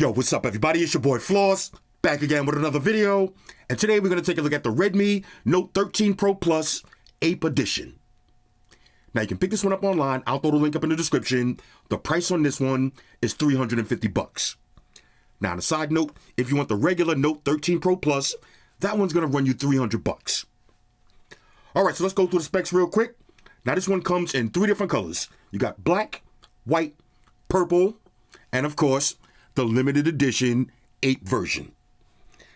Yo, what's up everybody? It's your boy Floss, back again with another video. And today we're going to take a look at the Redmi Note 13 Pro Plus Aape Edition. Now you can pick this one up online. I'll throw the link up in the description. The price on this one is $350. Now on a side note, if you want the regular Note 13 Pro Plus, that one's going to run you $300. Alright, so let's go through the specs real quick. Now this one comes in 3 different colors. You got black, white, purple, and of course, the limited edition Aape version.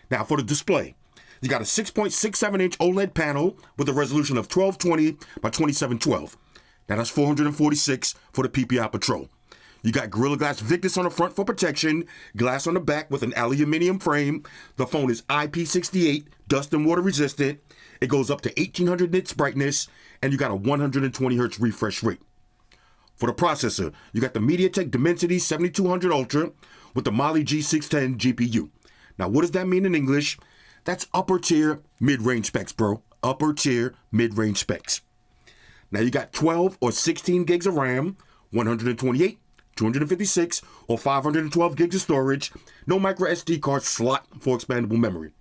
Now for the display, you got a 6.67-inch OLED panel with a resolution of 1220 by 2712. Now that's 446 for the PPI Patrol. You got Gorilla Glass Victus on the front for protection, glass on the back with an aluminum frame. The phone is IP68, dust and water resistant. It goes up to 1800 nits brightness, and you got a 120 Hz refresh rate. For the processor, you got the MediaTek Dimensity 7200 Ultra with the Mali G610 GPU. Now, what does that mean in English? That's upper tier mid-range specs, bro. Upper tier mid-range specs. Now, you got 12 or 16 gigs of RAM, 128, 256, or 512 gigs of storage. No micro SD card slot for expandable memory.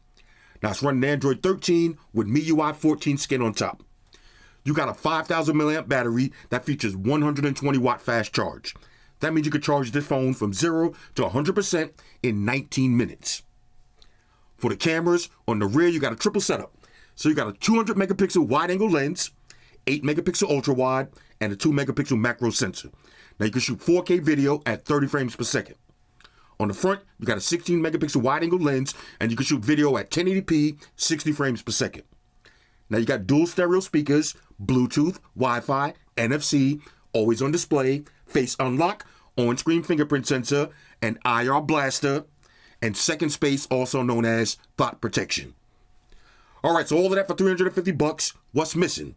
Now, it's running Android 13 with MIUI 14 skin on top. You got a 5,000 milliamp battery that features 120 watt fast charge. That means you could charge this phone from 0 to 100% in 19 minutes. For the cameras, on the rear, you got a triple setup. So you got a 200 megapixel wide angle lens, 8 megapixel ultra wide, and a 2 megapixel macro sensor. Now you can shoot 4K video at 30 frames per second. On the front, you got a 16 megapixel wide angle lens, and you can shoot video at 1080p, 60 frames per second. Now you got dual stereo speakers, Bluetooth, Wi-Fi, NFC, always on display, face unlock, on-screen fingerprint sensor, and IR blaster, and second space, also known as thought protection. All right, so all of that for $350. What's missing?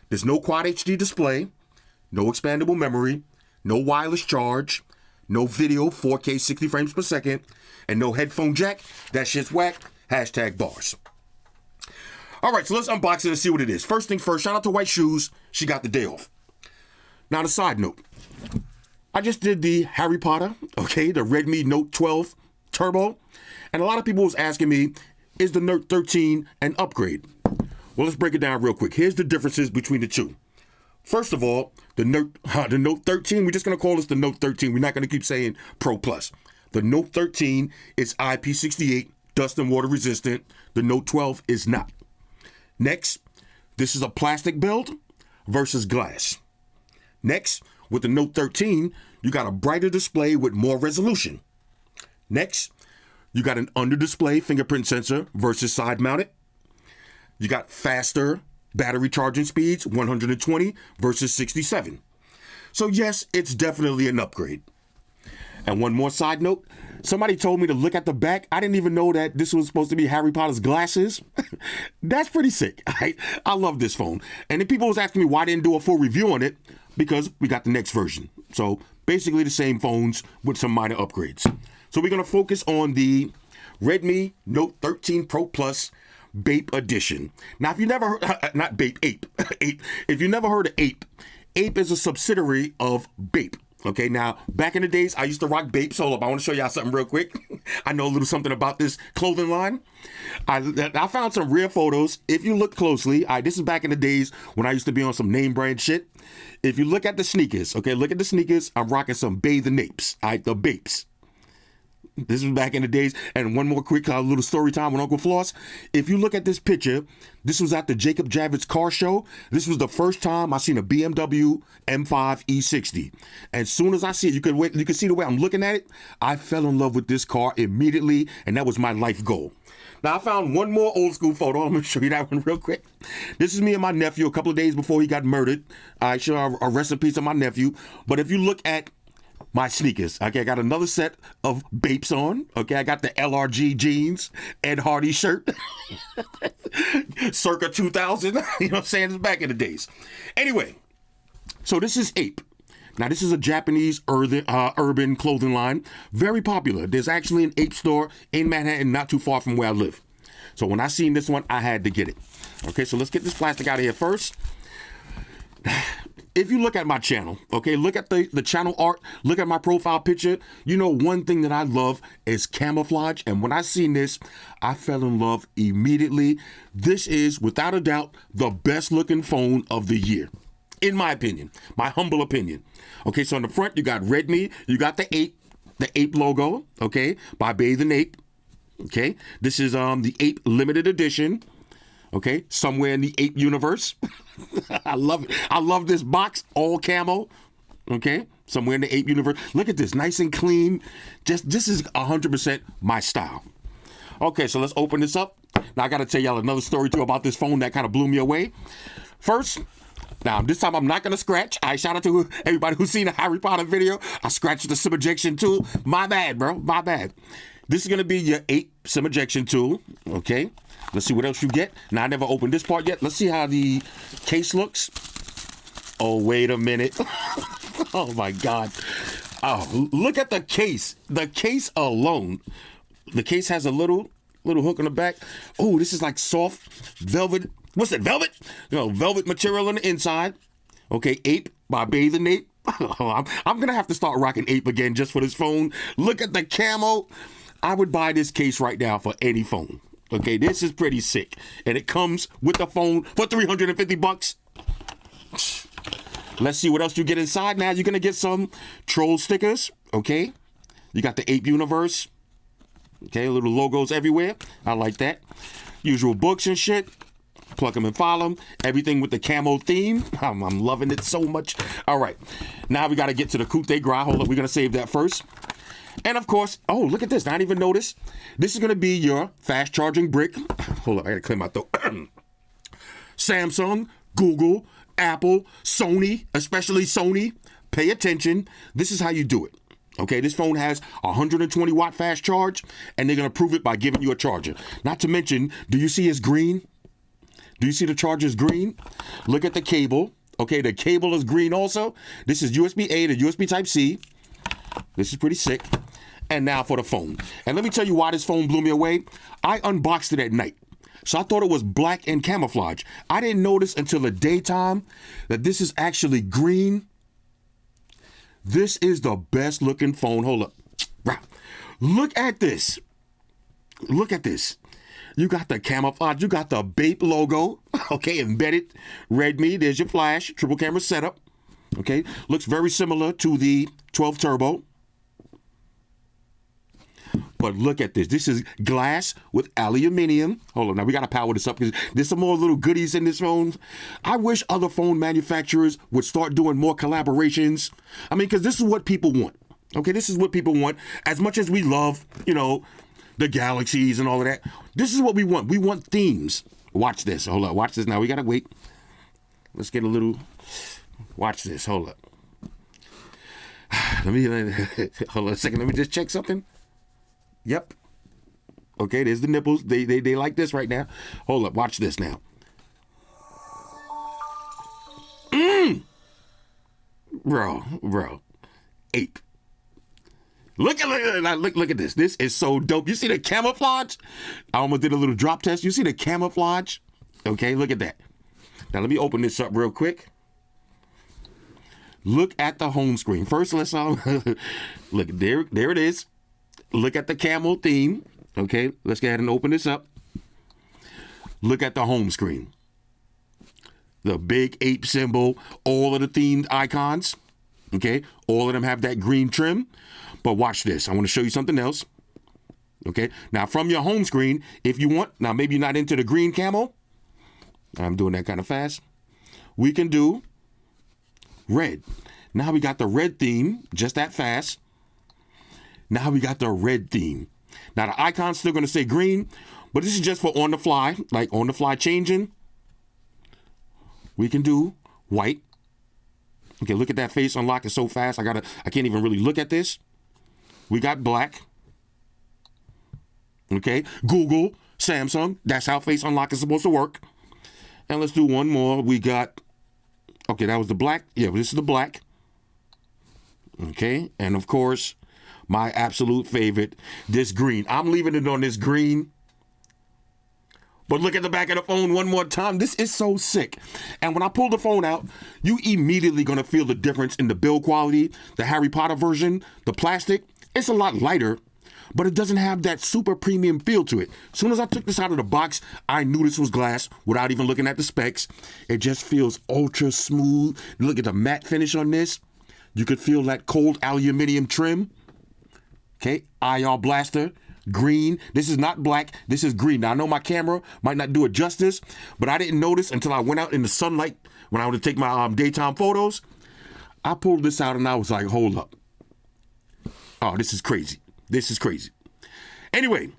There's no Quad HD display, no expandable memory, no wireless charge, no video 4K 60 frames per second, and no headphone jack. That shit's whack. Hashtag bars. All right, so let's unbox it and see what it is. First thing first, shout out to White Shoes. She got the day off. Now, on a side note, I just did the Harry Potter, okay, the Redmi Note 12 Turbo, and a lot of people was asking me, is the Note 13 an upgrade? Well, let's break it down real quick. Here's the differences between the two. First of all, the Note 13, we're just going to call this the Note 13. We're not going to keep saying Pro Plus. The Note 13 is IP68, dust and water resistant. The Note 12 is not. Next, this is a plastic build versus glass. Next, with the Note 13, you got a brighter display with more resolution. Next, you got an under-display fingerprint sensor versus side-mounted. You got faster battery charging speeds, 120 versus 67. So yes, it's definitely an upgrade. And one more side note, somebody told me to look at the back. I didn't even know that this was supposed to be Harry Potter's glasses. That's pretty sick. I love this phone. And then people was asking me why I didn't do a full review on it, because we got the next version. So basically the same phones with some minor upgrades. So we're going to focus on the Redmi Note 13 Pro Plus Aape Edition. Now, if you never heard, not Aape, Aape. If you never heard of Aape, Aape is a subsidiary of Aape. Okay, now, back in the days, I used to rock Aape. So, I want to show y'all something real quick. I know a little something about this clothing line. I found some rare photos. If you look closely, this is back in the days when I used to be on some name brand shit. If you look at the sneakers, okay, look at the sneakers. I'm rocking some Bathing Apes, the Bapes. This was back in the days. And one more quick little story time with Uncle Floss. If you look at this picture, this was at the Jacob Javits car show. This was the first time I seen a BMW M5 E60. And as soon as I see it, you can see the way I'm looking at it. I fell in love with this car immediately, and that was my life goal. Now, I found one more old school photo. I'm going to show you that one real quick. This is me and my nephew a couple of days before he got murdered. I show a rest in peace of my nephew. But if you look at my sneakers, okay, I got another set of Bapes on. Okay, I got the LRG jeans, Ed Hardy shirt, circa 2000. You know what I'm saying? It's back in the days. Anyway, so this is Aape. Now, this is a Japanese urban clothing line, very popular. There's actually an Aape store in Manhattan, not too far from where I live. So when I seen this one, I had to get it. Okay, so let's get this plastic out of here first. if you look at my channel, okay, look at the channel art, look at my profile picture, you know one thing that I love is camouflage. And when I seen this, I fell in love immediately. This is, without a doubt, the best looking phone of the year, in my opinion, my humble opinion. Okay, so in the front, you got Redmi, you got the Aape logo, okay, by Bathe in Ape. Okay, this is the Aape limited edition. Okay, somewhere in the Aape universe. I love it. I love this box, all camo. Okay, somewhere in the Aape universe. Look at this, nice and clean. This is 100% my style. Okay, so let's open this up. Now I got to tell y'all another story too about this phone that kind of blew me away. First, now this time I'm not gonna scratch. I shout out to everybody who's seen the Harry Potter video. I scratched the SIM ejection tool. My bad, bro. My bad. This is gonna be your Aape SIM ejection tool. Okay. Let's see what else you get. Now, I never opened this part yet. Let's see how the case looks. Oh, wait a minute. Oh, my God. Oh, look at the case. The case alone. The case has a little hook on the back. Oh, this is like soft velvet. What's that, velvet? You know, velvet material on the inside. Okay, Aape by Bathe in Ape. I'm going to have to start rocking Aape again just for this phone. Look at the camo. I would buy this case right now for any phone. Okay, this is pretty sick. And it comes with the phone for $350. Let's see what else you get inside. Now you're going to get some troll stickers, okay? You got the Aape universe. Okay, little logos everywhere. I like that. Usual books and shit. Plug them and file them. Everything with the camo theme. I'm loving it so much. All right, now we got to get to the coup de grace. Hold up, we're going to save that first. And of course, oh, look at this. I didn't even notice. This is going to be your fast charging brick. Hold up, I got to clear my throat. Samsung, Google, Apple, Sony, especially Sony. Pay attention. This is how you do it. Okay, this phone has 120 watt fast charge, and they're going to prove it by giving you a charger. Not to mention, do you see it's green? Do you see the charger's green? Look at the cable. Okay, the cable is green also. This is USB-A to USB Type-C. This is pretty sick. And now for the phone. And let me tell you why this phone blew me away. I unboxed it at night. So I thought it was black and camouflage. I didn't notice until the daytime that this is actually green. This is the best looking phone. Hold up. Look at this. Look at this. You got the camouflage. You got the Aape logo. Okay, embedded. Redmi. There's your flash. Triple camera setup. Okay, looks very similar to the 12 Turbo. But look at this. This is glass with aluminum. Hold on, now we got to power this up because there's some more little goodies in this phone. I wish other phone manufacturers would start doing more collaborations. I mean, because this is what people want. Okay, this is what people want. As much as we love, you know, the galaxies and all of that, this is what we want. We want themes. Watch this. Hold on, watch this now. We got to wait. Let's get a little... Watch this. Hold up. Hold on a second. Let me just check something. Yep. Okay, there's the nipples. They like this right now. Hold up. Watch this now. Bro. Aape. Look at this. This is so dope. You see the camouflage? I almost did a little drop test. You see the camouflage? Okay, look at that. Now let me open this up real quick. Look at the home screen. First, let's look there it is. Look at the camel theme. Okay, let's go ahead and open this up. Look at the home screen. The big Aape symbol, all of the themed icons. Okay, all of them have that green trim. But watch this. I want to show you something else. Okay, now from your home screen, if you want, now maybe you're not into the green camo. I'm doing that kind of fast. We can do red. Now we got the red theme, just that fast. Now we got the red theme. Now the icon's still going to say green, but this is just for on the fly, like on the fly changing. We can do white. Okay, look at that face unlock. It's so fast. I can't even really look at this. We got black. Okay, Google, Samsung. That's how face unlock is supposed to work. And let's do one more. We got, okay, that was the black. Yeah, this is the black. Okay, and of course, my absolute favorite, this green. I'm leaving it on this green. But look at the back of the phone one more time. This is so sick. And when I pull the phone out, you immediately gonna feel the difference in the build quality. The Harry Potter version, the plastic, it's a lot lighter, but it doesn't have that super premium feel to it. As soon as I took this out of the box, I knew this was glass without even looking at the specs. It just feels ultra smooth. Look at the matte finish on this. You could feel that cold aluminum trim. Okay, IR blaster, green. This is not black, this is green. Now I know my camera might not do it justice, but I didn't notice until I went out in the sunlight when I would take my daytime photos. I pulled this out and I was like, hold up. Oh, this is crazy. This is crazy. Anyway,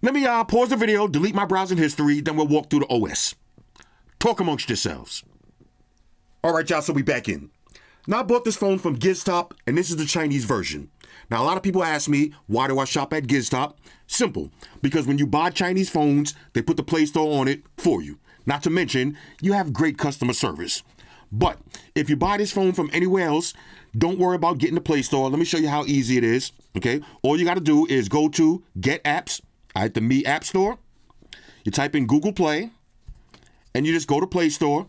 let me pause the video, delete my browsing history, then we'll walk through the OS. Talk amongst yourselves. All right, y'all, so we back in. Now I bought this phone from Giztop, and this is the Chinese version. Now, a lot of people ask me, why do I shop at Giztop? Simple, because when you buy Chinese phones, they put the Play Store on it for you. Not to mention, you have great customer service. But if you buy this phone from anywhere else, don't worry about getting the Play Store. Let me show you how easy it is, okay? All you got to do is go to Get Apps at the Me App Store. You type in Google Play, and you just go to Play Store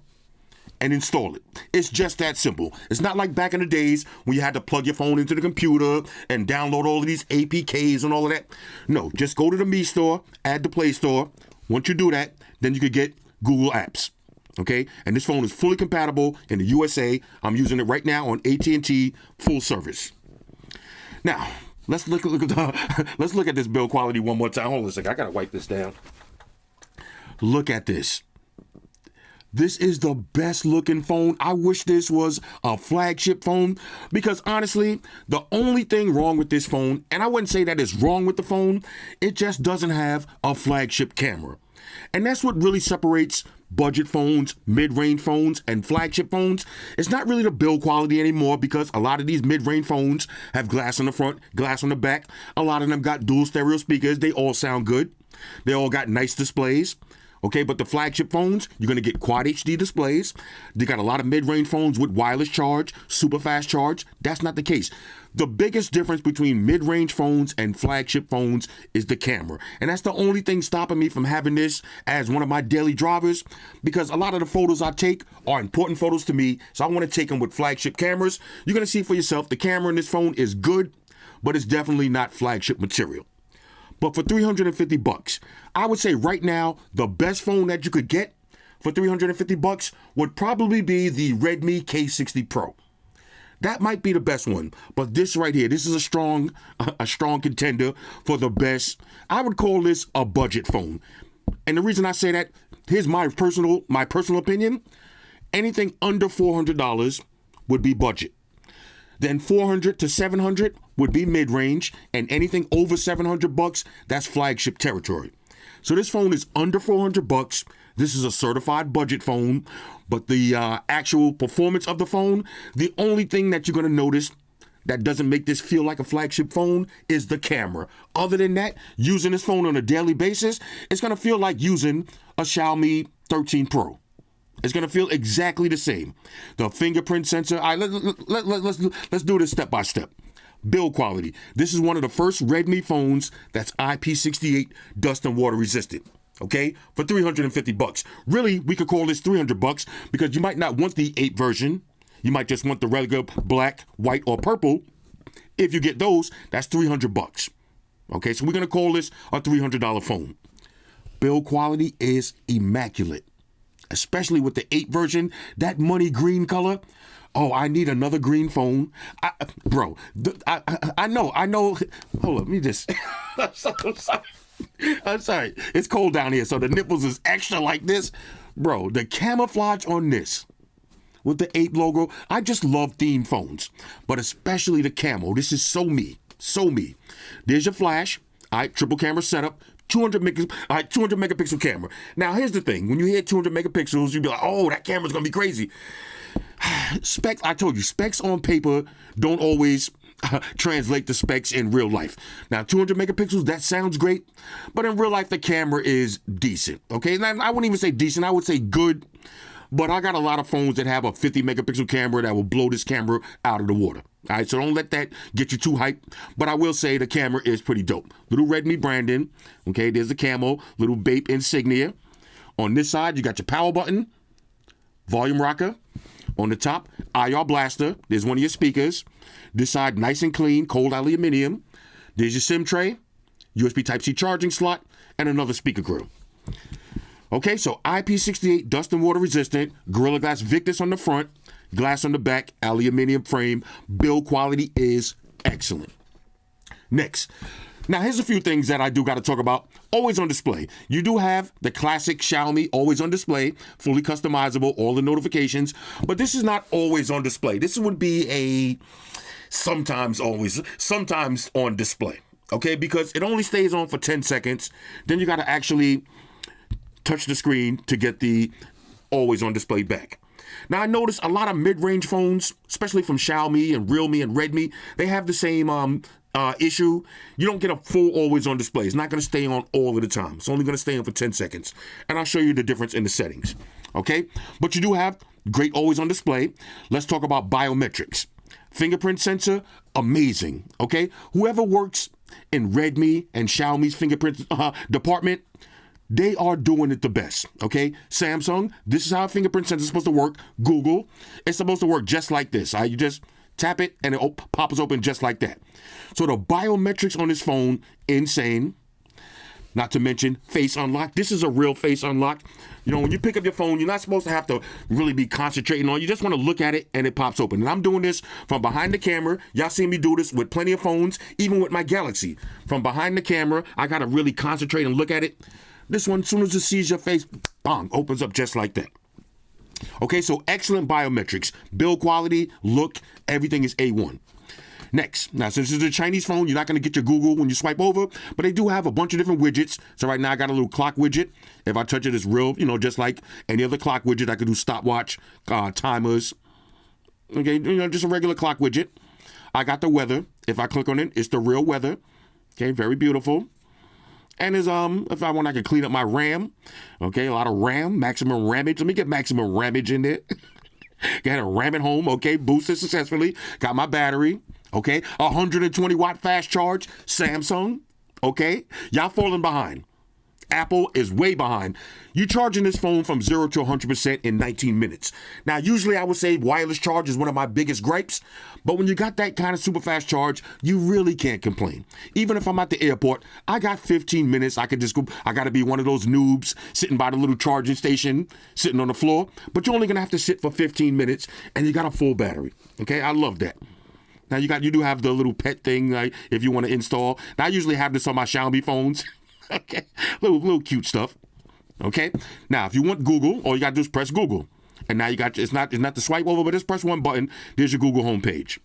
and install it. It's just that simple. It's not like back in the days when you had to plug your phone into the computer and download all of these APKs and all of that. No, just go to the Me Store, add the Play Store. Once you do that, then you could get Google Apps. Okay, and this phone is fully compatible in the USA. I'm using it right now on AT&T full service. Now, let's look at this build quality one more time. Hold on a second, I gotta wipe this down. Look at this. This is the best looking phone. I wish this was a flagship phone because honestly, the only thing wrong with this phone, and I wouldn't say that it's wrong with the phone, it just doesn't have a flagship camera. And that's what really separates budget phones, mid-range phones, and flagship phones. It's not really the build quality anymore because a lot of these mid-range phones have glass on the front, glass on the back. A lot of them got dual stereo speakers. They all sound good. They all got nice displays. Okay, but the flagship phones, you're going to get quad HD displays. They got a lot of mid-range phones with wireless charge, super fast charge. That's not the case. The biggest difference between mid-range phones and flagship phones is the camera. And that's the only thing stopping me from having this as one of my daily drivers because a lot of the photos I take are important photos to me. So I want to take them with flagship cameras. You're going to see for yourself, the camera in this phone is good, but it's definitely not flagship material. But for $350, I would say right now, the best phone that you could get for $350 would probably be the Redmi K60 Pro. That might be the best one, but this right here, this is a strong contender for the best. I would call this a budget phone. And the reason I say that, here's my personal opinion. Anything under $400 would be budget. Then 400 to 700 would be mid-range, and anything over $700, that's flagship territory. So this phone is under $400. This is a certified budget phone, but the actual performance of the phone, the only thing that you're going to notice that doesn't make this feel like a flagship phone is the camera. Other than that, using this phone on a daily basis, it's going to feel like using a Xiaomi 13 Pro. It's going to feel exactly the same. The fingerprint sensor. All right, let's do this step by step. Build quality. This is one of the first Redmi phones that's IP68 dust and water resistant. Okay, for $350. Really, we could call this $300 because you might not want the 8 version. You might just want the regular black, white, or purple. If you get those, that's $300. Okay, so we're going to call this a $300 phone. Build quality is immaculate, especially with the 8 version, that money green color. Oh, I need another green phone. I know. Hold on, let me just. I'm sorry. It's cold down here, so the nipples is extra like this. Bro, the camouflage on this with the 8 logo, I just love theme phones, but especially the camo. This is so me. There's your flash. All right, triple camera setup. 200 megapixel camera. Now, here's the thing. When you hear 200 megapixels, you'll be like, oh, that camera's going to be crazy. Specs, I told you, specs on paper don't always translate to specs in real life. Now, 200 megapixels, that sounds great, but in real life, the camera is decent, okay? Now, I wouldn't even say decent, I would say good, but I got a lot of phones that have a 50 megapixel camera that will blow this camera out of the water, All right, so don't let that get you too hyped. But I will say the camera is pretty dope. Little Redmi branding. Okay, there's the camo, little Bape insignia. On this side, you got your power button, volume rocker. On the top, IR blaster. There's one of your speakers. This side, nice and clean, cold aluminum. There's your SIM tray, USB Type-C charging slot, and another speaker grill. Okay, so IP68 dust and water resistant, Gorilla Glass Victus on the front, glass on the back, aluminum frame. Build quality is excellent. Next. Now, here's a few things that I do got to talk about. Always on display. You do have the classic Xiaomi always on display, fully customizable, all the notifications, but this is not always on display. This would be a sometimes on display, okay? Because it only stays on for 10 seconds. Then you got to actually touch the screen to get the always on display back. Now, I notice a lot of mid-range phones, especially from Xiaomi and Realme and Redmi, they have the same issue. You don't get a full always on display. It's not going to stay on all of the time. It's only going to stay on for 10 seconds. And I'll show you the difference in the settings. Okay? But you do have great always on display. Let's talk about biometrics. Fingerprint sensor, amazing. Okay? Whoever works in Redmi and Xiaomi's fingerprint department, they are doing it the best, okay? Samsung, this is how a fingerprint sensor is supposed to work. Google, it's supposed to work just like this. You just tap it and it pops open just like that. So the biometrics on this phone, insane. Not to mention face unlock. This is a real face unlock. You know, when you pick up your phone, you're not supposed to have to really be concentrating on it. You just want to look at it and it pops open. And I'm doing this from behind the camera. Y'all seen me do this with plenty of phones, even with my Galaxy. From behind the camera, I got to really concentrate and look at it. This one, as soon as it sees your face, bang, opens up just like that. Okay, so excellent biometrics. Build quality, look, everything is A1. Next, now since it's a Chinese phone, you're not going to get your Google when you swipe over, but they do have a bunch of different widgets. So right now I got a little clock widget. If I touch it, it's real, you know, just like any other clock widget. I could do stopwatch, timers. Okay, you know, just a regular clock widget. I got the weather. If I click on it, it's the real weather. Okay, very beautiful. And is if I want, I can clean up my RAM. Okay, a lot of RAM, maximum rammage. Let me get maximum rammage in there. Got a RAM at home. Okay, boosted successfully. Got my battery. Okay, 120 watt fast charge. Samsung. Okay, y'all falling behind. Apple is way behind. You charging this phone from 0 to 100% in 19 minutes. Now, usually I would say wireless charge is one of my biggest gripes, but when you got that kind of super fast charge, you really can't complain. Even if I'm at the airport, I got 15 minutes. I could just go, I got to be one of those noobs sitting by the little charging station, sitting on the floor, but you're only going to have to sit for 15 minutes and you got a full battery. Okay, I love that. Now you do have the little pet thing, like if you want to install. Now I usually have this on my Xiaomi phones. Okay, little cute stuff. Okay, now if you want Google, all you gotta do is press Google, and now you got it's not the swipe over, but just press one button. There's your Google homepage.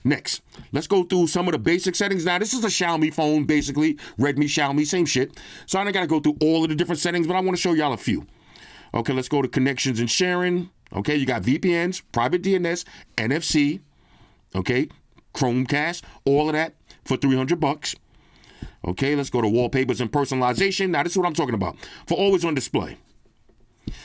Next, let's go through some of the basic settings. Now this is a Xiaomi phone, basically Redmi, Xiaomi, same shit. So I don't gotta go through all of the different settings, but I want to show y'all a few. Okay, let's go to connections and sharing. Okay, you got VPNs, private DNS, NFC. Okay, Chromecast, all of that for $300. Okay, let's go to wallpapers and personalization. Now, this is what I'm talking about. For always on display.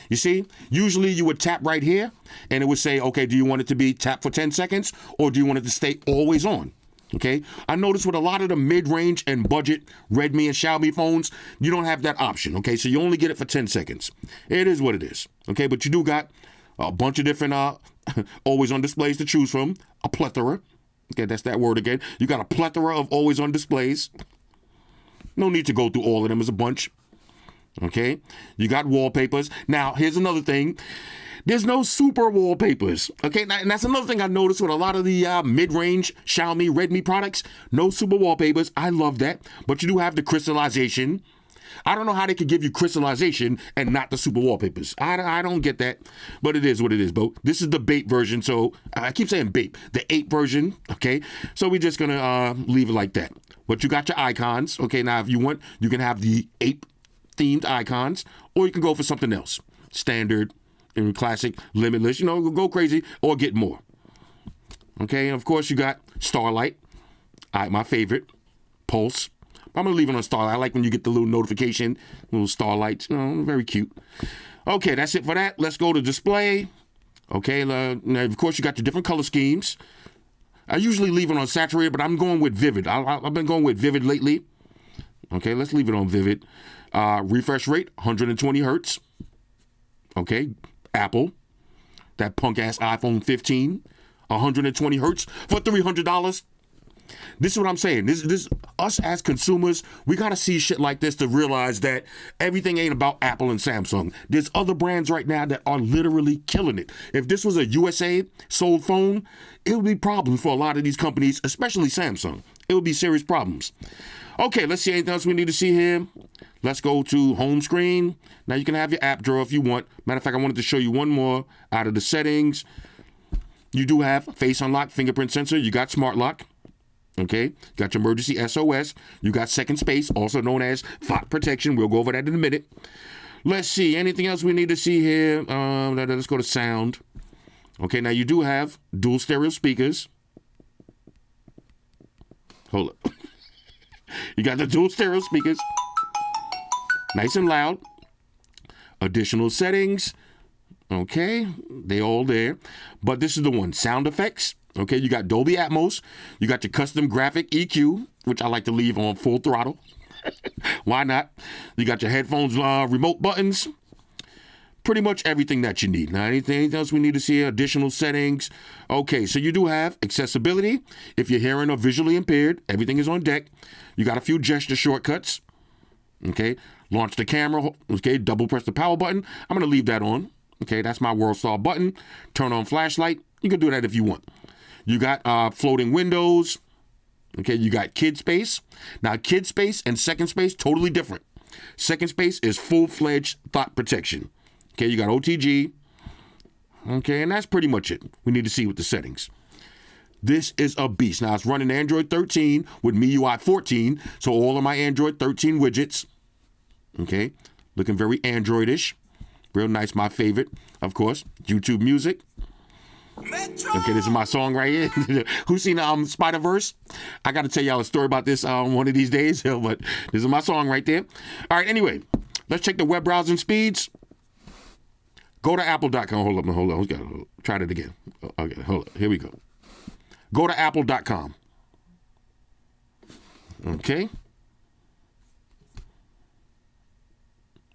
You see, usually you would tap right here, and it would say, okay, do you want it to be tapped for 10 seconds, or do you want it to stay always on? Okay, I noticed with a lot of the mid-range and budget Redmi and Xiaomi phones, you don't have that option. Okay, so you only get it for 10 seconds. It is what it is. Okay, but you do got a bunch of different always on displays to choose from. A plethora. Okay, that's that word again. You got a plethora of always on displays. No need to go through all of them as a bunch. Okay, you got wallpapers. Now, here's another thing. There's no super wallpapers. Okay, and that's another thing I noticed with a lot of the mid-range Xiaomi, Redmi products. No super wallpapers. I love that. But you do have the crystallization. I don't know how they could give you crystallization and not the super wallpapers. I don't get that, but it is what it is, Bo. This is the Bape version, so I keep saying Bape, the 8 version, okay? So we're just gonna leave it like that. But you got your icons, okay? Now, if you want, you can have the 8 themed icons, or you can go for something else. Standard, classic, limitless, you know, go crazy, or get more. Okay, and of course you got Starlight, my favorite, Pulse. I'm going to leave it on Starlight. I like when you get the little notification, little starlights. You know, very cute. Okay, that's it for that. Let's go to display. Okay, now, of course, you got your different color schemes. I usually leave it on saturated, but I'm going with vivid. I've been going with vivid lately. Okay, let's leave it on vivid. Refresh rate, 120 hertz. Okay, Apple. That punk-ass iPhone 15, 120 hertz for $300. This is what I'm saying. This us as consumers, we got to see shit like this to realize that everything ain't about Apple and Samsung. There's other brands right now that are literally killing it. If this was a USA sold phone, it would be problems for a lot of these companies, especially Samsung. It would be serious problems. Okay, let's see anything else we need to see here. Let's go to home screen. Now you can have your app drawer if you want. Matter of fact, I wanted to show you one more out of the settings. You do have face unlock, fingerprint sensor. You got smart lock. Okay, got your emergency SOS. You got second space, also known as font protection. We'll go over that in a minute. Let's see, anything else we need to see here? Let's go to sound. Okay, now you do have dual stereo speakers. Hold up. You got the dual stereo speakers. Nice and loud. Additional settings. Okay, they all there. But this is the one, sound effects. Okay, you got Dolby Atmos. You got your custom graphic EQ, which I like to leave on full throttle. Why not? You got your headphones remote buttons. Pretty much everything that you need. Now, anything else we need to see? Additional settings. Okay, so you do have accessibility. If you're hearing or visually impaired, everything is on deck. You got a few gesture shortcuts. Okay, launch the camera. Okay, double press the power button. I'm going to leave that on. Okay, that's my World Star button. Turn on flashlight. You can do that if you want. You got floating windows. Okay, you got kid space. Now, kid space and second space, totally different. Second space is full-fledged thought protection. Okay, you got OTG. Okay, and that's pretty much it. We need to see with the settings. This is a beast. Now, it's running Android 13 with MIUI 14, so all of my Android 13 widgets. Okay, looking very Android-ish. Real nice, my favorite, of course. YouTube Music. Okay, this is my song right here. Who's seen Spider-Verse? I got to tell y'all a story about this one of these days, but this is my song right there. All right, anyway, let's check the web browsing speeds. Go to apple.com. Hold on. Try it again. Okay, hold on. Here we go. Go to apple.com. Okay.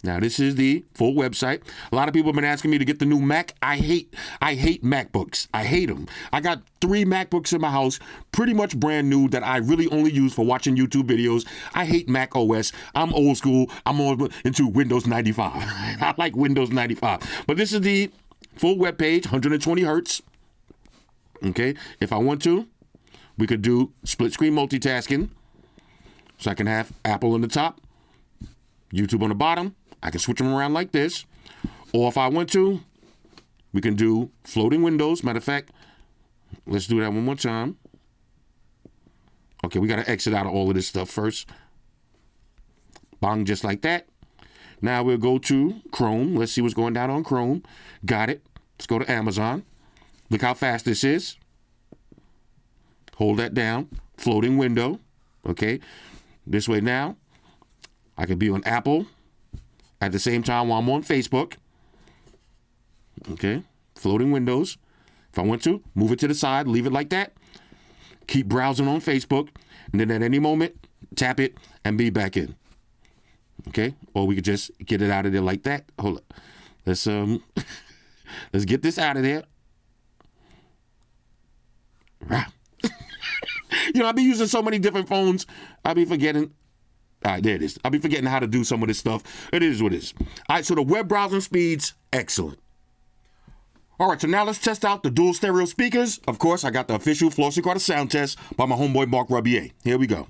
Now, this is the full website. A lot of people have been asking me to get the new Mac. I hate MacBooks. I hate them. I got 3 MacBooks in my house, pretty much brand new, that I really only use for watching YouTube videos. I hate Mac OS. I'm old school. I'm more into Windows 95. I like Windows 95. But this is the full web page, 120 hertz. Okay. If I want to, we could do split screen multitasking. So I can have Apple on the top, YouTube on the bottom. I can switch them around like this. Or if I want to, we can do floating windows. Matter of fact, let's do that one more time. Okay, we got to exit out of all of this stuff first. Bang, just like that. Now we'll go to Chrome. Let's see what's going down on Chrome. Got it. Let's go to Amazon. Look how fast this is. Hold that down. Floating window. Okay. This way now, I can be on Apple at the same time while I'm on Facebook. Okay. Floating windows. If I want to, move it to the side, leave it like that. Keep browsing on Facebook. And then at any moment, tap it and be back in. Okay. Or we could just get it out of there like that. Hold up. Let's let's get this out of there. You know, I be using so many different phones. I be forgetting. All right, there it is. I'll be forgetting how to do some of this stuff. It is what it is. All right, so the web browsing speeds, excellent. All right, so now let's test out the dual stereo speakers. Of course, I got the official Flossy Carter sound test by my homeboy Mark Rubier. Here we go.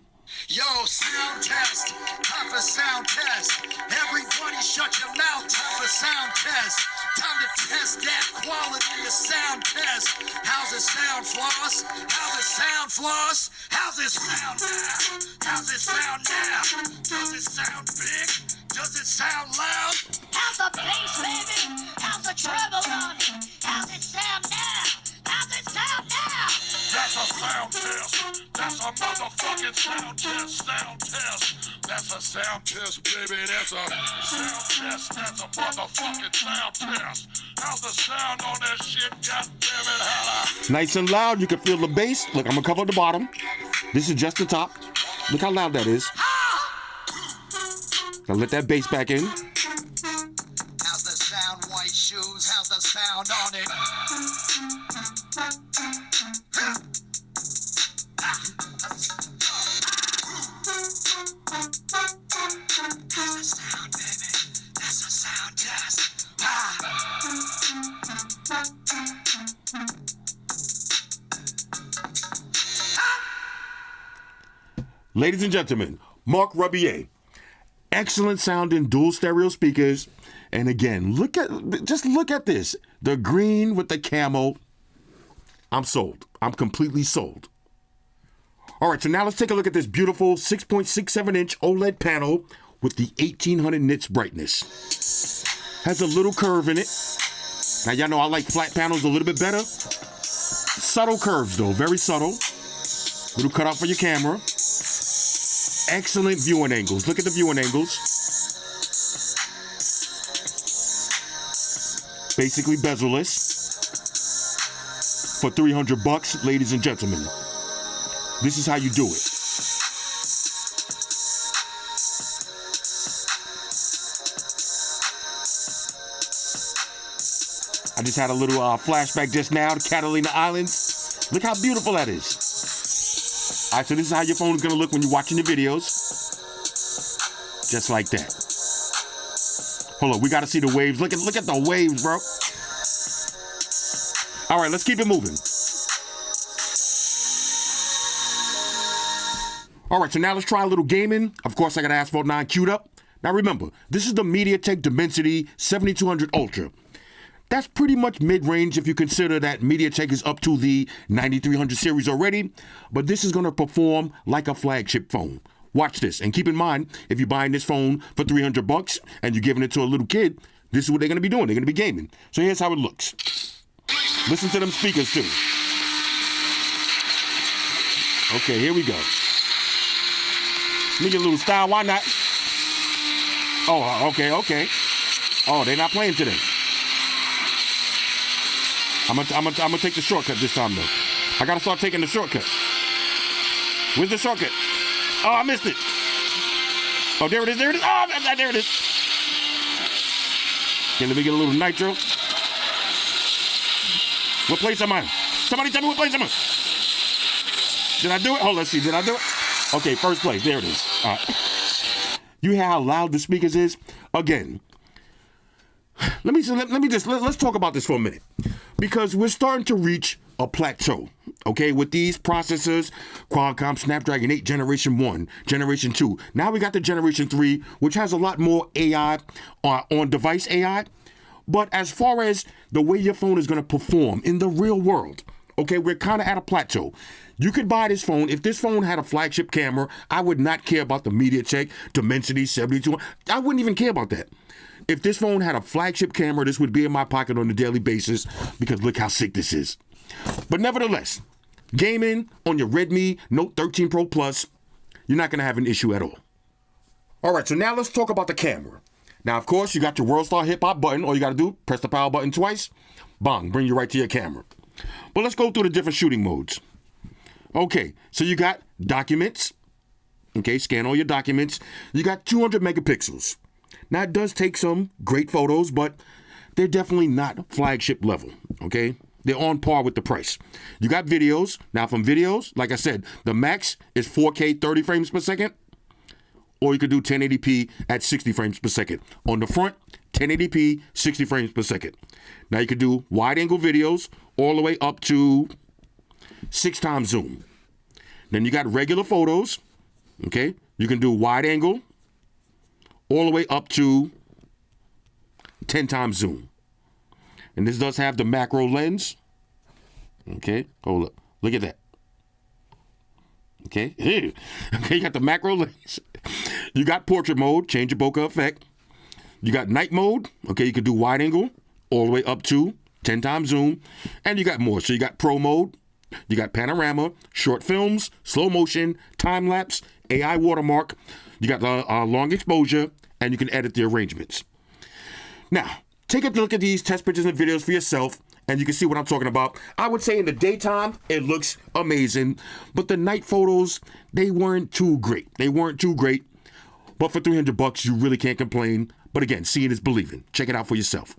Yo, sound test. Time for sound test. Everybody shut your mouth. Time for sound test. Time to test that quality of sound test. How's it sound, Floss? How's it sound, Floss? How's it sound now? How's it sound now? Does it sound big? Does it sound loud? How's the bass, baby? How's the treble on it? How's it sound now? How's it sound now? That's a sound test. That's a motherfucking sound test. Sound test. That's a sound test, baby. That's a sound test. That's a motherfucking sound test. How's the sound on that shit? God damn it, holla. Nice and loud. You can feel the bass. Look, I'm gonna cover the bottom. This is just the top. Look how loud that is. Now let that bass back in. How's the sound, white shoes? How's the sound on it? How's the sound, baby? That's a sound test. Ladies and gentlemen, Mark Rubier. Excellent sounding dual stereo speakers. And again, just look at this. The green with the camo. I'm sold. I'm completely sold. All right, so now let's take a look at this beautiful 6.67 inch OLED panel with the 1800 nits brightness. Has a little curve in it. Now y'all know I like flat panels a little bit better. Subtle curves though, very subtle. Little cutout for your camera. Excellent viewing angles. Look at the viewing angles. Basically bezel-less. For $300, ladies and gentlemen. This is how you do it. I just had a little flashback just now to Catalina Islands. Look how beautiful that is. All right, so this is how your phone is going to look when you're watching the videos. Just like that. Hold on, we got to see the waves. Look at the waves, bro. All right, let's keep it moving. All right, so now let's try a little gaming. Of course, I got Asphalt 9 queued up. Now remember, this is the MediaTek Dimensity 7200 Ultra. That's pretty much mid-range if you consider that MediaTek is up to the 9300 series already, but this is going to perform like a flagship phone. Watch this, and keep in mind, if you're buying this phone for $300 and you're giving it to a little kid, this is what they're going to be doing. They're going to be gaming. So here's how it looks. Listen to them speakers too. Okay, here we go. Let me get a little style. Why not? Oh, okay. Oh, they're not playing today. I'm gonna take the shortcut this time though. I gotta start taking the shortcut. Where's the shortcut? Oh, I missed it. Oh, there it is. Oh, there it is. Okay, let me get a little nitro. What place am I? Somebody tell me what place I'm in. Did I do it? Oh, let's see. Did I do it? Okay, first place. There it is. All right. You hear how loud the speakers is? Again, let's talk about this for a minute. Because we're starting to reach a plateau, okay, with these processors, Qualcomm Snapdragon 8 Generation 1, Generation 2. Now we got the Generation 3, which has a lot more AI, on-device AI. But as far as the way your phone is going to perform in the real world, okay, we're kind of at a plateau. You could buy this phone. If this phone had a flagship camera, I would not care about the MediaTek Dimensity 72. I wouldn't even care about that. If this phone had a flagship camera, this would be in my pocket on a daily basis because look how sick this is. But nevertheless, gaming on your Redmi Note 13 Pro Plus, you're not going to have an issue at all. All right, so now let's talk about the camera. Now, of course, you got your World Star Hip Hop button. All you got to do, press the power button twice. Bang, bring you right to your camera. But let's go through the different shooting modes. Okay, so you got documents. Okay, scan all your documents. You got 200 megapixels. Now, it does take some great photos, but they're definitely not flagship level, okay? They're on par with the price. You got videos. Now, from videos, like I said, the max is 4K 30 frames per second, or you could do 1080p at 60 frames per second. On the front, 1080p, 60 frames per second. Now, you could do wide-angle videos all the way up to 6x zoom. Then you got regular photos, okay? You can do wide-angle, all the way up to 10x zoom. And this does have the macro lens. Okay, hold up. Look at that. Okay, okay, you got the macro lens. You got portrait mode, change your bokeh effect. You got night mode. Okay, you can do wide angle, all the way up to 10x zoom. And you got more. So you got pro mode. You got panorama, short films, slow motion, time lapse, AI watermark. You got the long exposure. And you can edit the arrangements. Now, take a look at these test pictures and videos for yourself, and you can see what I'm talking about. I would say in the daytime, it looks amazing, but the night photos, they weren't too great. But for $300, you really can't complain. But again, seeing is believing. Check it out for yourself.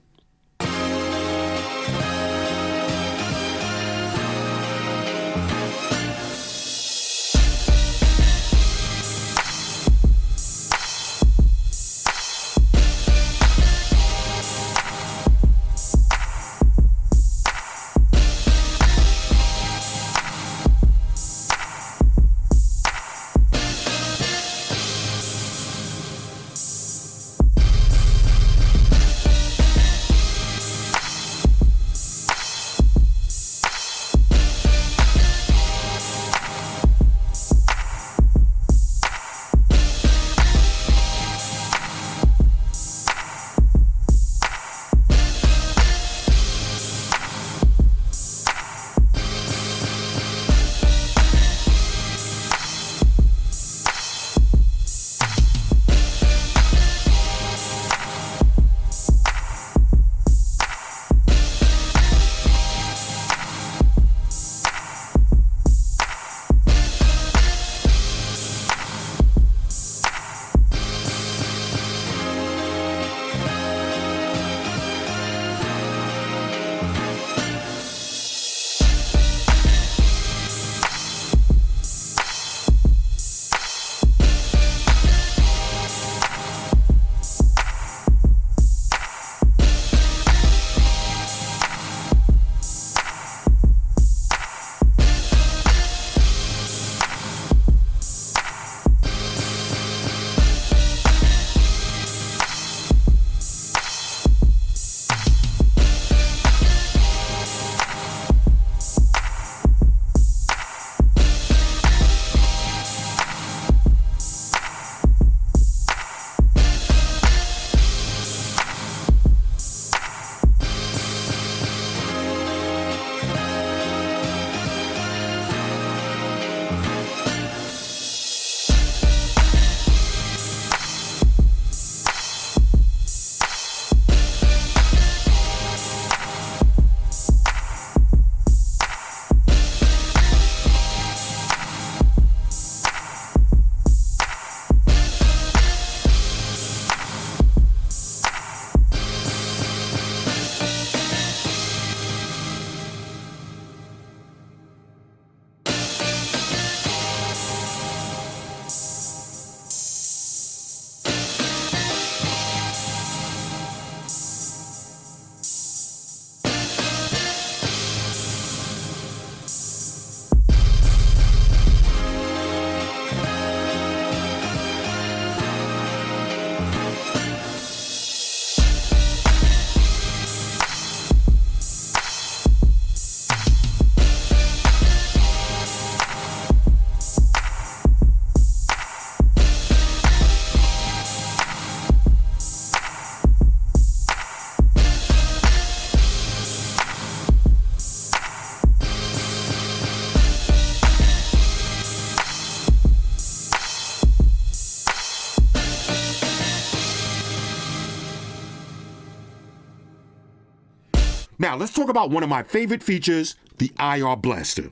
Now, let's talk about one of my favorite features, the IR blaster.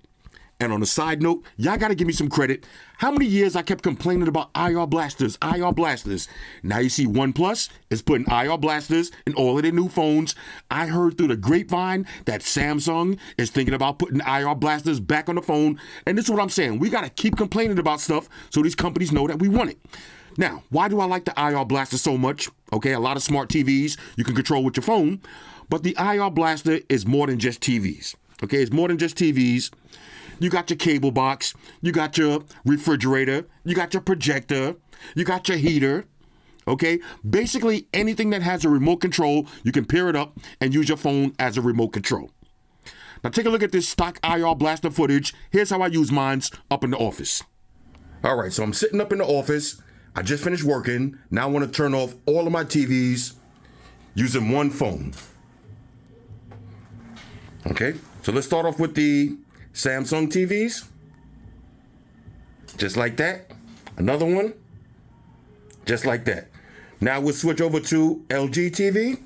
And on a side note, y'all gotta give me some credit. How many years I kept complaining about IR blasters, IR blasters. Now you see OnePlus is putting IR blasters in all of their new phones. I heard through the grapevine that Samsung is thinking about putting IR blasters back on the phone. And this is what I'm saying. We gotta keep complaining about stuff so these companies know that we want it. Now, why do I like the IR blaster so much? Okay, a lot of smart TVs you can control with your phone, but the IR blaster is more than just TVs. Okay, it's more than just TVs. You got your cable box, you got your refrigerator, you got your projector, you got your heater, okay? Basically, anything that has a remote control, you can pair it up and use your phone as a remote control. Now take a look at this stock IR blaster footage. Here's how I use mine up in the office. All right, so I'm sitting up in the office. I just finished working. Now I want to turn off all of my TVs using one phone. Okay, so let's start off with the Samsung TVs. Just like that. Another one. Just like that. Now we'll switch over to LG TV.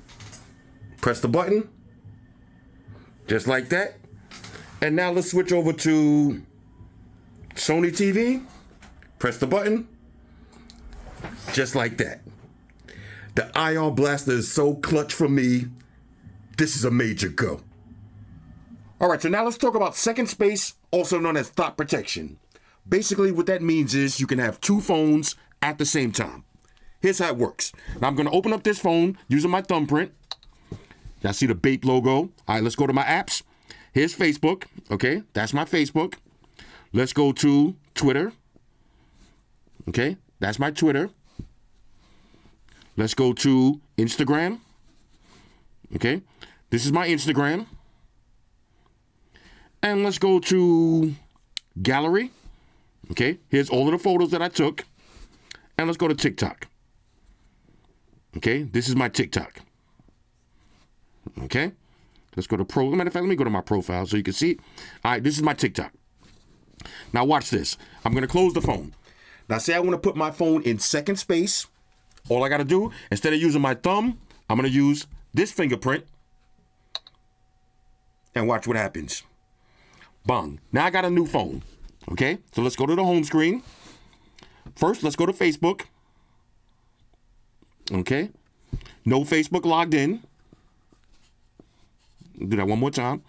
Press the button. Just like that. And now let's switch over to Sony TV. Press the button. Just like that. The IR blaster is so clutch for me. This is a major go. All right, so now let's talk about second space, also known as thought protection. Basically, what that means is you can have two phones at the same time. Here's how it works. Now, I'm going to open up this phone using my thumbprint. Y'all see the Bape logo. All right, let's go to my apps. Here's Facebook. Okay, that's my Facebook. Let's go to Twitter. Okay, that's my Twitter. Let's go to Instagram. Okay, this is my Instagram. And let's go to Gallery. Okay, here's all of the photos that I took. And let's go to TikTok. Okay, this is my TikTok. Okay, let's go to matter of fact, let me go to my profile so you can see. All right, this is my TikTok. Now watch this. I'm going to close the phone. Now say I want to put my phone in second space. All I got to do, instead of using my thumb, I'm going to use this fingerprint. And watch what happens. Bang. Now I got a new phone. Okay, so let's go to the home screen. First, let's go to Facebook. Okay, no Facebook logged in. Do that one more time.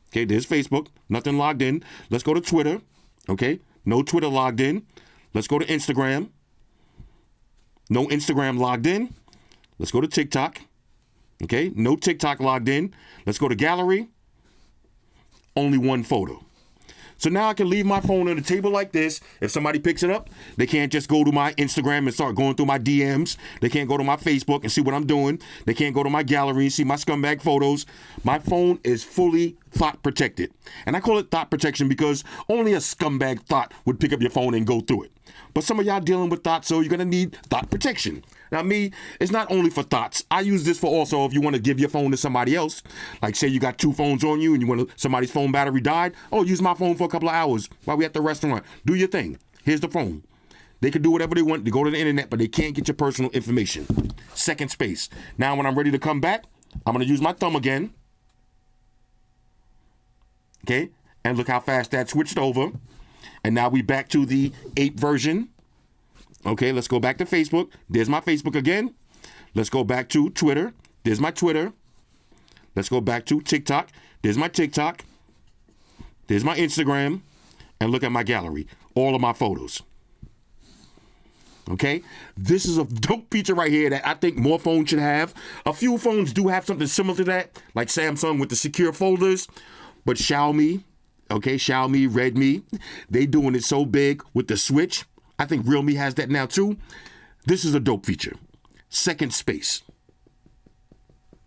Okay, there's Facebook, nothing logged in. Let's go to Twitter. Okay, no Twitter logged in. Let's go to Instagram. No Instagram logged in. Let's go to TikTok. Okay, no TikTok logged in. Let's go to Gallery. Only one photo. So now I can leave my phone on the table like this. If somebody picks it up, they can't just go to my Instagram and start going through my DMs. They can't go to my Facebook and see what I'm doing. They can't go to my gallery and see my scumbag photos. My phone is fully thought protected. And I call it thought protection because only a scumbag thought would pick up your phone and go through it. But some of y'all dealing with thoughts, so you're going to need thought protection. Now, me, it's not only for thoughts. I use this for also if you want to give your phone to somebody else. Like, say you got two phones on you and you want somebody's phone battery died. Oh, use my phone for a couple of hours while we at the restaurant. Do your thing. Here's the phone. They can do whatever they want. They go to the internet, but they can't get your personal information. Second space. Now, when I'm ready to come back, I'm going to use my thumb again. Okay? And look how fast that switched over. And now we back to the Aape version. Okay, let's go back to Facebook. There's my Facebook again. Let's go back to Twitter. There's my Twitter. Let's go back to TikTok. There's my TikTok. There's my Instagram. And look at my gallery. All of my photos. Okay, this is a dope feature right here that I think more phones should have. A few phones do have something similar to that, like Samsung with the secure folders. But Xiaomi, Redmi, they doing it so big with the switch. I think Realme has that now too. This is a dope feature. Second space.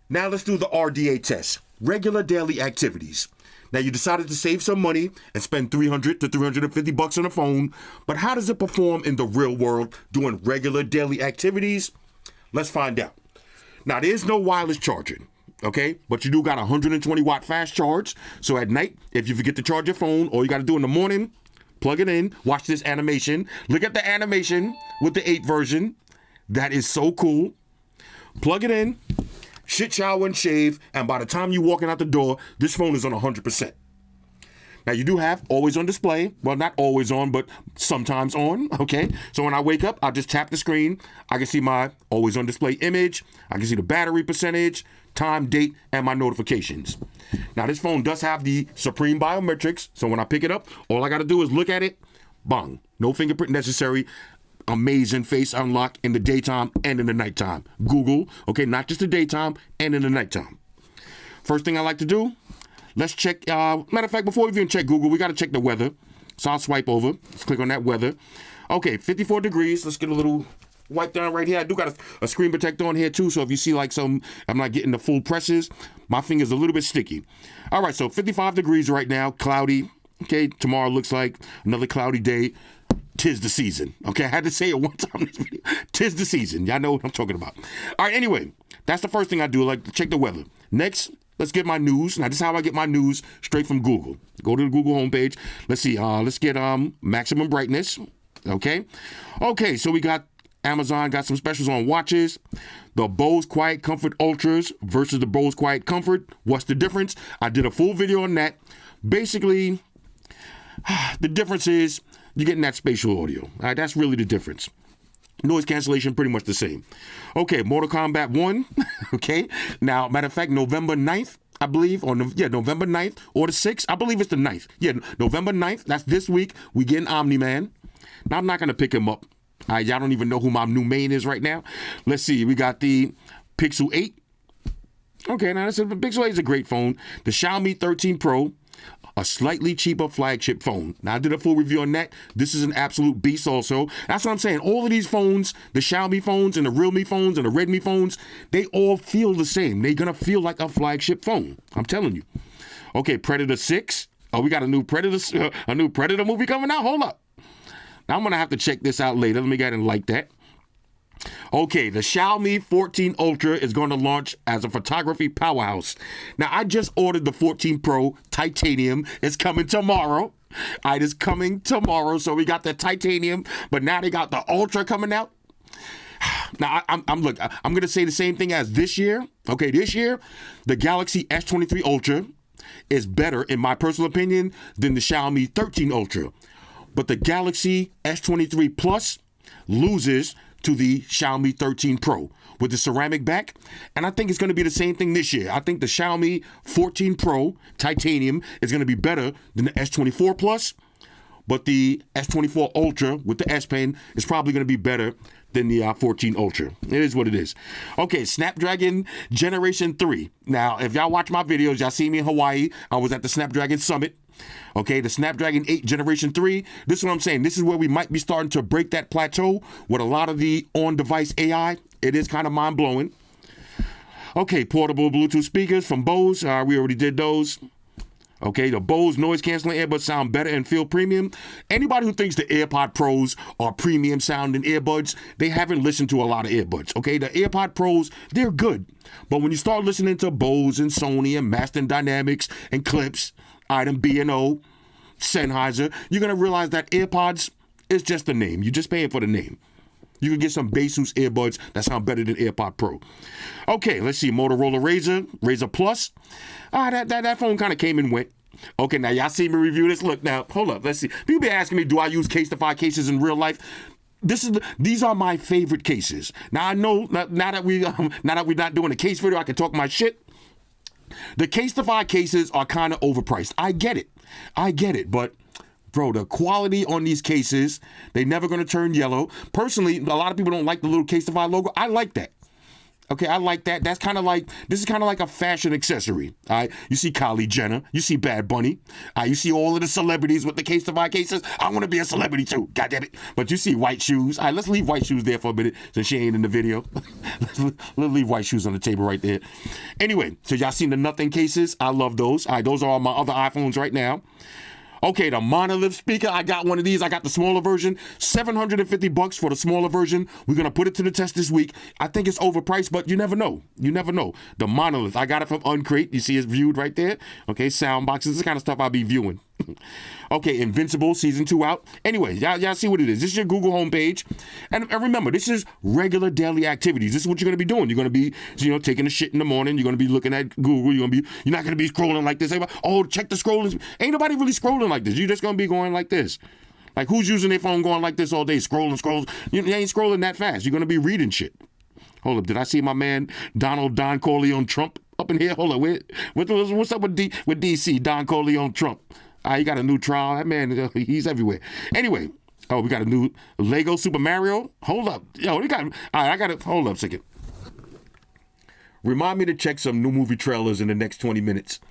Now let's do the RDA test. Regular daily activities. Now you decided to save some money and spend $300 to $350 on a phone, but how does it perform in the real world doing regular daily activities? Let's find out. Now there's no wireless charging. Okay, but you do got a 120 watt fast charge. So at night, if you forget to charge your phone, all you got to do in the morning, plug it in, watch this animation. Look at the animation with the Aape version. That is so cool. Plug it in, shit, shower, and shave. And by the time you're walking out the door, this phone is on 100%. Now, you do have always on display. Well, not always on, but sometimes on, okay? So when I wake up, I'll just tap the screen. I can see my always on display image. I can see the battery percentage, time, date, and my notifications. Now, this phone does have the Supreme Biometrics. So when I pick it up, all I got to do is look at it. Bang. No fingerprint necessary. Amazing face unlock in the daytime and in the nighttime. Google, okay, not just the daytime and in the nighttime. First thing I like to do, let's check, matter of fact, before we even check Google, we got to check the weather. So I'll swipe over. Let's click on that weather. Okay, 54 degrees. Let's get a little wipe down right here. I do got a screen protector on here too, so if you see like I'm not getting the full presses, my finger's a little bit sticky. All right, so 55 degrees right now, cloudy. Okay, tomorrow looks like another cloudy day. Tis the season. Okay, I had to say it one time in this video. Tis the season. Y'all know what I'm talking about. All right, anyway, that's the first thing I do, I like to check the weather. Next, let's get my news. Now, this is how I get my news straight from Google. Go to the Google homepage. Let's see. Let's get maximum brightness. Okay. Okay, so we got Amazon got some specials on watches. The Bose Quiet Comfort Ultras versus the Bose Quiet Comfort. What's the difference? I did a full video on that. Basically, the difference is you're getting that spatial audio. All right, that's really the difference. Noise cancellation, pretty much the same. Okay, Mortal Kombat 1. Okay, now, matter of fact, November 9th, I believe, or November 9th or the 6th. I believe it's the 9th. Yeah, November 9th, that's this week. We getting Omni-Man. Now, I'm not going to pick him up. All right, y'all don't even know who my new main is right now. Let's see, we got the Pixel 8. Okay, now, the Pixel 8 is a great phone. The Xiaomi 13 Pro. A slightly cheaper flagship phone. Now, I did a full review on that. This is an absolute beast also. That's what I'm saying. All of these phones, the Xiaomi phones and the Realme phones and the Redmi phones, they all feel the same. They're going to feel like a flagship phone. I'm telling you. Okay, Predator 6. Oh, we got a new Predator movie coming out? Hold up. Now, I'm going to have to check this out later. Let me go ahead and like that. Okay, the Xiaomi 14 Ultra is going to launch as a photography powerhouse. Now, I just ordered the 14 Pro Titanium. It's coming tomorrow. It is coming tomorrow. So we got the Titanium, but now they got the Ultra coming out. Now, I'm going to say the same thing as this year. Okay, this year, the Galaxy S23 Ultra is better, in my personal opinion, than the Xiaomi 13 Ultra. But the Galaxy S23 Plus loses to the Xiaomi 13 Pro with the ceramic back. And I think it's going to be the same thing this year. I think the Xiaomi 14 Pro Titanium is going to be better than the S24 Plus, but the S24 Ultra with the S Pen is probably going to be better than the 14 Ultra. It is what it is. Okay, Snapdragon Generation 3. Now, if y'all watch my videos, y'all see me in Hawaii. I was at the Snapdragon Summit. Okay, the Snapdragon 8 Generation 3, this is what I'm saying. This is where we might be starting to break that plateau with a lot of the on-device AI. It is kind of mind-blowing. Okay, portable Bluetooth speakers from Bose. We already did those. Okay, the Bose noise-canceling earbuds sound better and feel premium. Anybody who thinks the AirPod Pros are premium sounding earbuds, they haven't listened to a lot of earbuds. Okay, the AirPod Pros, they're good. But when you start listening to Bose and Sony and Master Dynamics and Clips, and B&O, Sennheiser, you're going to realize that AirPods is just a name. You're just paying for the name. You can get some Basus earbuds that sound better than AirPod Pro. Okay, let's see. Motorola Razr Plus. That phone kind of came and went. Okay, now y'all see me review this. Look, now, hold up. Let's see. People be asking me, do I use Case-to-File cases in real life? These are my favorite cases. Now, I know, now that we're not doing a case video, I can talk my shit. The Case-to-File cases are kind of overpriced. I get it, but bro, the quality on these cases, they never going to turn yellow. Personally, a lot of people don't like the little Case-to-File logo. I like that. Okay, I like that. This is kind of like a fashion accessory. All right, you see Kylie Jenner, you see Bad Bunny, you see all of the celebrities with the Case-to-File cases. I want to be a celebrity too. God damn it! But you see White Shoes. All right, let's leave White Shoes there for a minute since she ain't in the video. let's leave White Shoes on the table right there. Anyway, so y'all seen the Nothing cases? I love those. All right, those are on my other iPhones right now. Okay, the monolith speaker, I got one of these. I got the smaller version, $750 for the smaller version. We're going to put it to the test this week. I think it's overpriced, but you never know. You never know. The monolith, I got it from Uncrate. You see it's viewed right there. Okay, sound boxes, this is the kind of stuff I'll be viewing. Okay, Invincible Season 2 out. Anyway, y'all see what it is. This is your Google homepage. And remember, this is regular daily activities. This is what you're going to be doing. You're going to be, taking a shit in the morning. You're going to be looking at Google. You're not going to be scrolling like this. Oh, check the scrolling. Ain't nobody really scrolling like this. You're just going to be going like this. Like, who's using their phone going like this all day? Scrolling. You ain't scrolling that fast. You're going to be reading shit. Hold up. Did I see my man Don Corleone Trump up in here? Hold up. What's up with DC? Don Corleone Trump. He got a new trial. That man, he's everywhere. Anyway, we got a new Lego Super Mario. Hold up. All right, I got to, hold up a second. Remind me to check some new movie trailers in the next 20 minutes.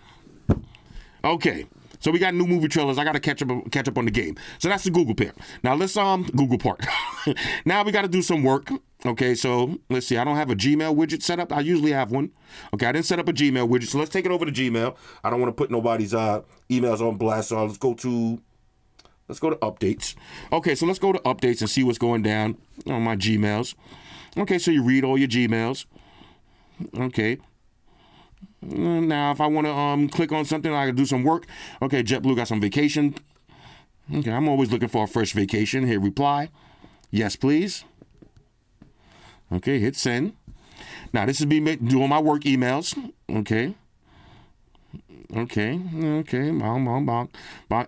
Okay. So we got new movie trailers. I got to catch up on the game. So that's the Google part. Now let's Google part. Now we got to do some work. Okay, so let's see. I don't have a Gmail widget set up. I usually have one. Okay, I didn't set up a Gmail widget, so let's take it over to Gmail. I don't want to put nobody's emails on blast. So let's go to updates. Okay, so let's go to updates and see what's going down on my Gmails. Okay, so you read all your Gmails. Okay. Now, if I want to click on something, I can do some work. Okay, JetBlue got some vacation. Okay, I'm always looking for a fresh vacation. Here, reply. Yes, please. Okay, hit send. Now, this is me doing my work emails. Okay.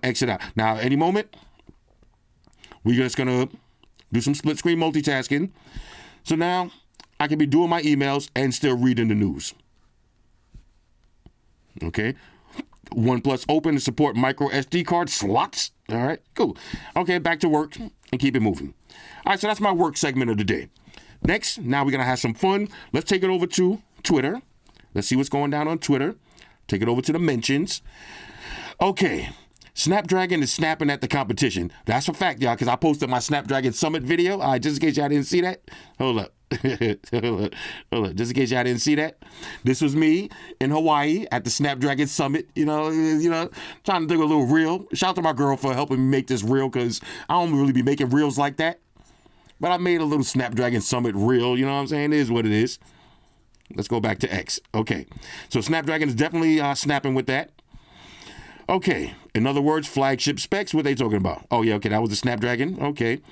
Exit out. Now, any moment, we're just going to do some split screen multitasking. So now, I can be doing my emails and still reading the news. Okay. OnePlus open to support micro SD card slots. All right, cool. Okay, back to work and keep it moving. All right, so that's my work segment of the day. Next, now we're going to have some fun. Let's take it over to Twitter. Let's see what's going down on Twitter. Take it over to the mentions. Okay, Snapdragon is snapping at the competition. That's a fact, y'all, because I posted my Snapdragon Summit video. All right, just in case y'all didn't see that. Hold up. Hold up. Just in case y'all didn't see that. This was me in Hawaii at the Snapdragon Summit. You know, trying to do a little reel. Shout out to my girl for helping me make this reel, because I don't really be making reels like that. But I made a little Snapdragon Summit reel. You know what I'm saying? It is what it is. Let's go back to X. Okay. So Snapdragon is definitely snapping with that. Okay. In other words, flagship specs. What are they talking about? Oh, yeah. Okay. That was the Snapdragon. Okay.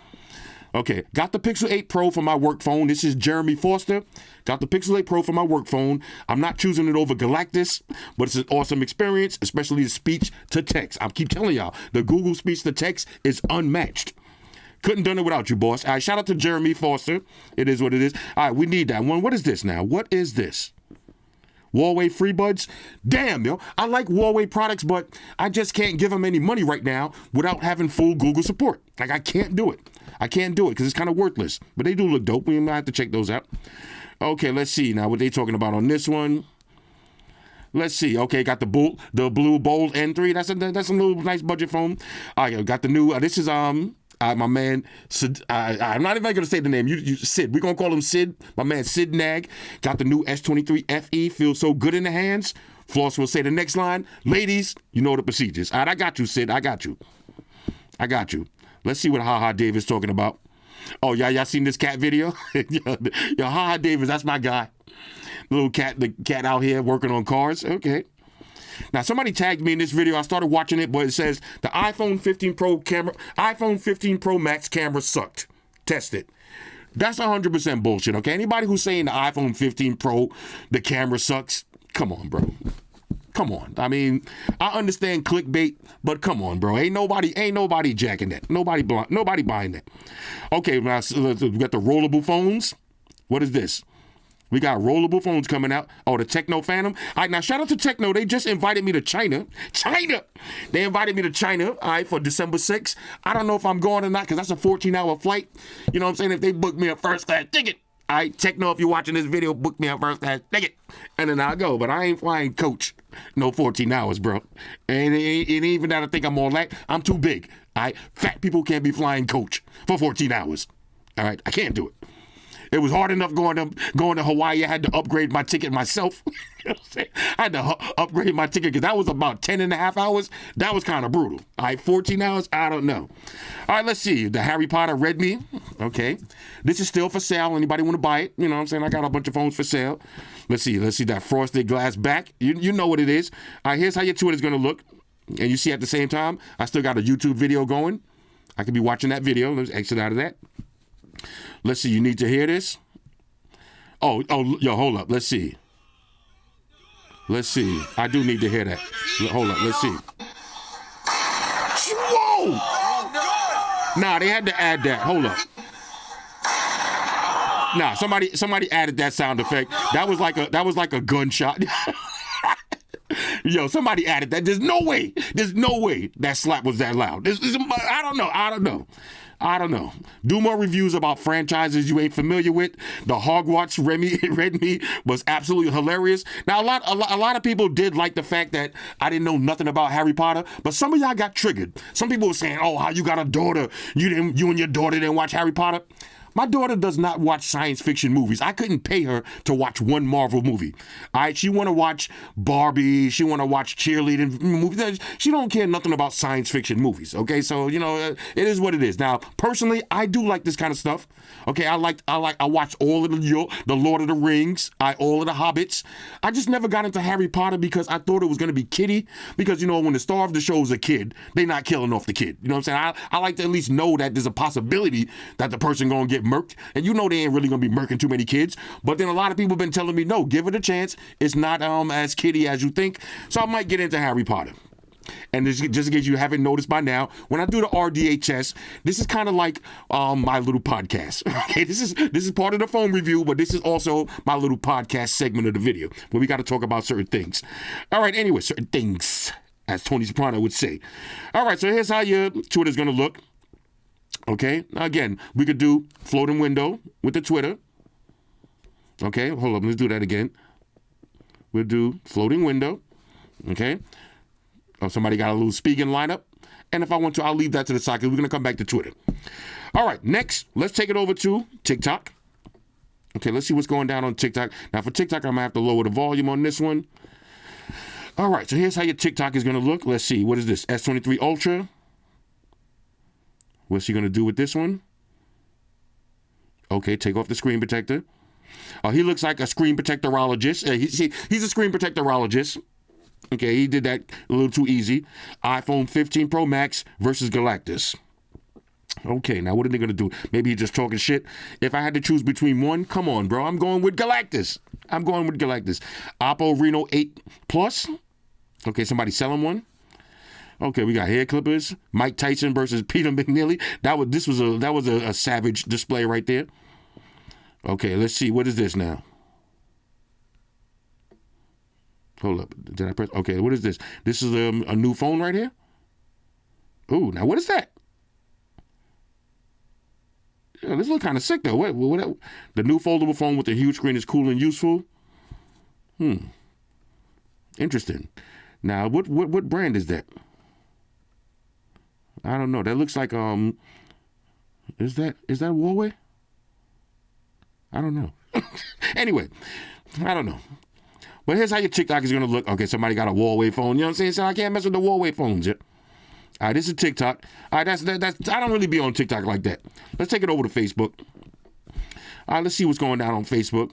Got the Pixel 8 Pro for my work phone. This is Jeremy Foster. Got the Pixel 8 Pro for my work phone. I'm not choosing it over Galactus, but it's an awesome experience, especially the speech to text. I keep telling y'all, the Google speech to text is unmatched. Couldn't done it without you, boss. All right, shout out to Jeremy Foster. It is what it is. All right, we need that one. What is this now? What is this? Huawei FreeBuds? Damn, yo. I like Huawei products, but I just can't give them any money right now without having full Google support. Like, I can't do it. I can't do it because it's kind of worthless. But they do look dope. We might have to check those out. Okay, let's see now what they talking about on this one. Let's see. Okay, got the blue Bold N3. That's a little nice budget phone. All right, got the new. This is my man, Sid, I'm not even going to say the name. You Sid. We're going to call him Sid. My man, Sid Nag. Got the new S23 FE. Feels so good in the hands. Floss will say the next line. Ladies, you know the procedures. All right, I got you, Sid. I got you. Let's see what HaHa Dave is talking about. Oh, y'all seen this cat video? Yo, HaHa Davis, that's my guy. The cat out here working on cars. Okay. Now, somebody tagged me in this video. I started watching it, but it says the iPhone 15 Pro Max camera sucked. Test it. That's 100% bullshit, okay? Anybody who's saying the iPhone 15 Pro, the camera sucks, come on, bro. Come on. I mean, I understand clickbait, but come on, bro. Ain't nobody jacking that. Nobody buying that. Okay, now we got the rollable phones. What is this? We got rollable phones coming out. Oh, the Techno Phantom. All right, now shout out to Techno. They just invited me to China. They invited me to China, all right, for December 6th. I don't know if I'm going or not, because that's a 14-hour flight. You know what I'm saying? If they book me a first-class ticket. All right, Techno, if you're watching this video, book me a first-class ticket. And then I'll go. But I ain't flying coach no 14 hours, bro. And even that I think I'm all that, I'm too big. All right, fat people can't be flying coach for 14 hours. All right, I can't do it. It was hard enough going to Hawaii. I had to upgrade my ticket myself. You know what I'm saying? I had to upgrade my ticket because that was about 10 and a half hours. That was kind of brutal. All right, 14 hours? I don't know. All right, let's see. The Harry Potter Redmi. Okay. This is still for sale. Anybody want to buy it? You know what I'm saying? I got a bunch of phones for sale. Let's see that frosted glass back. You know what it is. All right, here's how your Twitter's going to look. And you see at the same time, I still got a YouTube video going. I could be watching that video. Let's exit out of that. Let's see. You need to hear this. Oh, yo, hold up. Let's see. I do need to hear that. Hold up. Let's see. Whoa! Nah, they had to add that. Hold up. Nah, somebody added that sound effect. That was like a gunshot. Yo, somebody added that. There's no way that slap was that loud. I don't know. Do more reviews about franchises you ain't familiar with. The Hogwarts Redmi was absolutely hilarious. Now, a lot of people did like the fact that I didn't know nothing about Harry Potter, but some of y'all got triggered. Some people were saying, "Oh, how you got a daughter? You and your daughter didn't watch Harry Potter." My daughter does not watch science fiction movies. I couldn't pay her to watch one Marvel movie. All right, she want to watch Barbie. She want to watch cheerleading movies. She don't care nothing about science fiction movies. Okay, so it is what it is. Now, personally, I do like this kind of stuff. Okay, I watched all of the Lord of the Rings, all of the Hobbits. I just never got into Harry Potter because I thought it was gonna be kiddie. Because when the star of the show is a kid, they not killing off the kid. You know what I'm saying? I like to at least know that there's a possibility that the person gonna get get murked, and you know they ain't really gonna be murking too many kids. But then a lot of people have been telling me, no, give it a chance. It's not as kiddie as you think. So I might get into Harry Potter. And this, just in case you haven't noticed by now, when I do the RDHS, this is kind of like my little podcast. Okay, this is part of the phone review, but this is also my little podcast segment of the video where we got to talk about certain things. All right, anyway, certain things, as Tony Soprano would say. All right, so here's how your Twitter's gonna look. Okay, now again, we could do floating window with the Twitter. Okay, hold up, let's do that again. We'll do floating window. Okay. Oh, somebody got a little speaking lineup. And if I want to, I'll leave that to the side because we're going to come back to Twitter. All right, next, let's take it over to TikTok. Okay, let's see what's going down on TikTok. Now, for TikTok, I'm going to have to lower the volume on this one. All right, so here's how your TikTok is going to look. Let's see. What is this? S23 Ultra. What's he going to do with this one? Okay, take off the screen protector. He looks like a screen protectorologist. He's a screen protectorologist. Okay, he did that a little too easy. iPhone 15 Pro Max versus Galactus. Okay, now what are they going to do? Maybe he's just talking shit. If I had to choose between one, come on, bro. I'm going with Galactus. Oppo Reno 8 Plus. Okay, somebody selling one. Okay, we got hair clippers. Mike Tyson versus Peter McNeely. That was a savage display right there. Okay, let's see. What is this now? Hold up. Did I press? Okay, what is this? This is a new phone right here? Ooh, now what is that? Yeah, this looks kind of sick, though. What, the new foldable phone with the huge screen is cool and useful? Interesting. Now, what brand is that? I don't know. That looks like, is that Huawei? I don't know. Anyway, I don't know. But here's how your TikTok is going to look. Okay, somebody got a Huawei phone. You know what I'm saying? So I can't mess with the Huawei phones yet. All right, this is TikTok. All right, that's I don't really be on TikTok like that. Let's take it over to Facebook. All right, let's see what's going down on Facebook.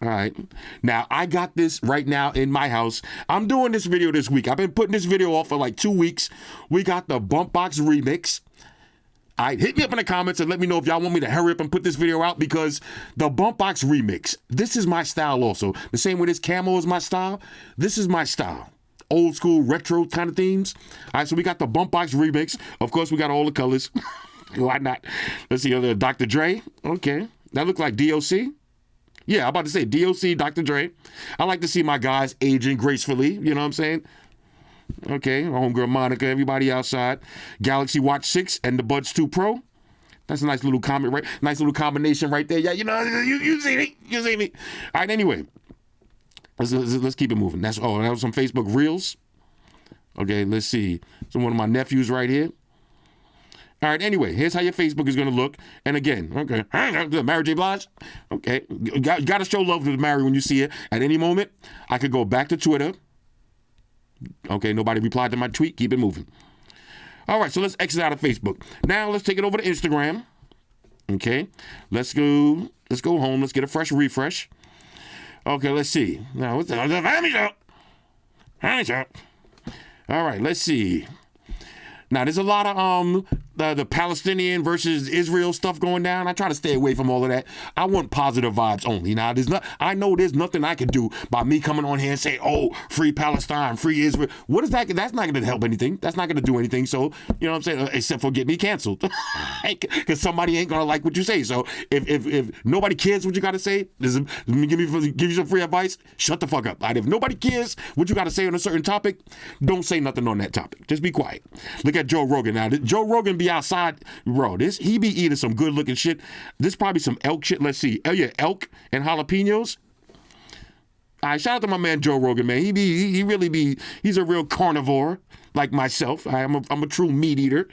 All right. Now, I got this right now in my house. I'm doing this video this week. I've been putting this video off for like 2 weeks. We got the Bump Box remix. All right, hit me up in the comments and let me know if y'all want me to hurry up and put this video out because the Bump Box remix, this is my style also. The same way this camo is my style, this is my style. Old school, retro kind of themes. All right, so we got the Bump Box remix. Of course, we got all the colors. Why not? Let's see, Dr. Dre. Okay, that looked like DOC. Yeah, I'm about to say DOC, Dr. Dre. I like to see my guys aging gracefully, you know what I'm saying? Okay, homegirl Monica, everybody outside. Galaxy Watch 6 and the Buds 2 Pro. That's a nice little comment, right? Nice little combination right there. Yeah, you know, you see me. You see me. All right, anyway. Let's keep it moving. That was some Facebook Reels. Okay, let's see. So one of my nephews right here. All right, anyway, here's how your Facebook is going to look. And again, okay, Mary J. Blige. Okay, you got to show love to Mary when you see it. At any moment, I could go back to Twitter. Okay, nobody replied to my tweet. Keep it moving. All right, so let's exit out of Facebook. Now let's take it over to Instagram. Okay, let's go home. Let's get a fresh refresh. Okay, let's see. Now, what's the family show? All right, let's see. Now, there's a lot of the Palestinian versus Israel stuff going down. I try to stay away from all of that. I want positive vibes only. Now, I know there's nothing I can do by me coming on here and say, oh, free Palestine, free Israel. What is that? That's not going to help anything. That's not going to do anything. So, you know what I'm saying? Except for get me canceled. Because somebody ain't going to like what you say. So, if nobody cares what you got to say, give you some free advice, shut the fuck up. Right? If nobody cares what you got to say on a certain topic, don't say nothing on that topic. Just be quiet. Look at Joe Rogan now. Joe Rogan be outside, bro. He be eating some good looking shit. This probably some elk shit. Let's see. Oh yeah, elk and jalapenos. All right, shout out to my man Joe Rogan, man. He really be. He's a real carnivore like myself. I'm a true meat eater.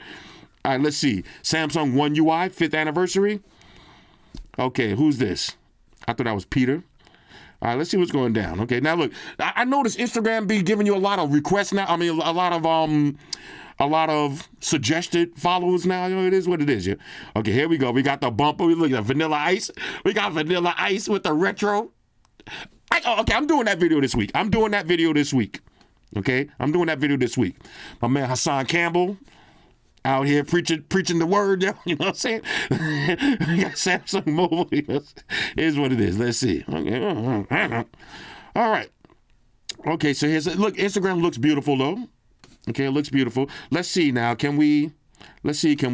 All right, let's see. Samsung One UI 5th anniversary. Okay, who's this? I thought that was Peter. All right, let's see what's going down. Okay, now look, I noticed Instagram be giving you a lot of requests now. I mean, a lot of suggested followers now. You know, it is what it is. Yeah. Okay, here we go. We got the bumper. We look at Vanilla Ice. We got Vanilla Ice with the retro. Okay, I'm doing that video this week. Okay, I'm doing that video this week. My man Hassan Campbell. Out here preaching the word, yo. You know what I'm saying? We got Samsung Mobile. Here's what it is. Let's see. Okay. All right. Okay, so look, Instagram looks beautiful though. Okay, it looks beautiful. Let's see now. Can we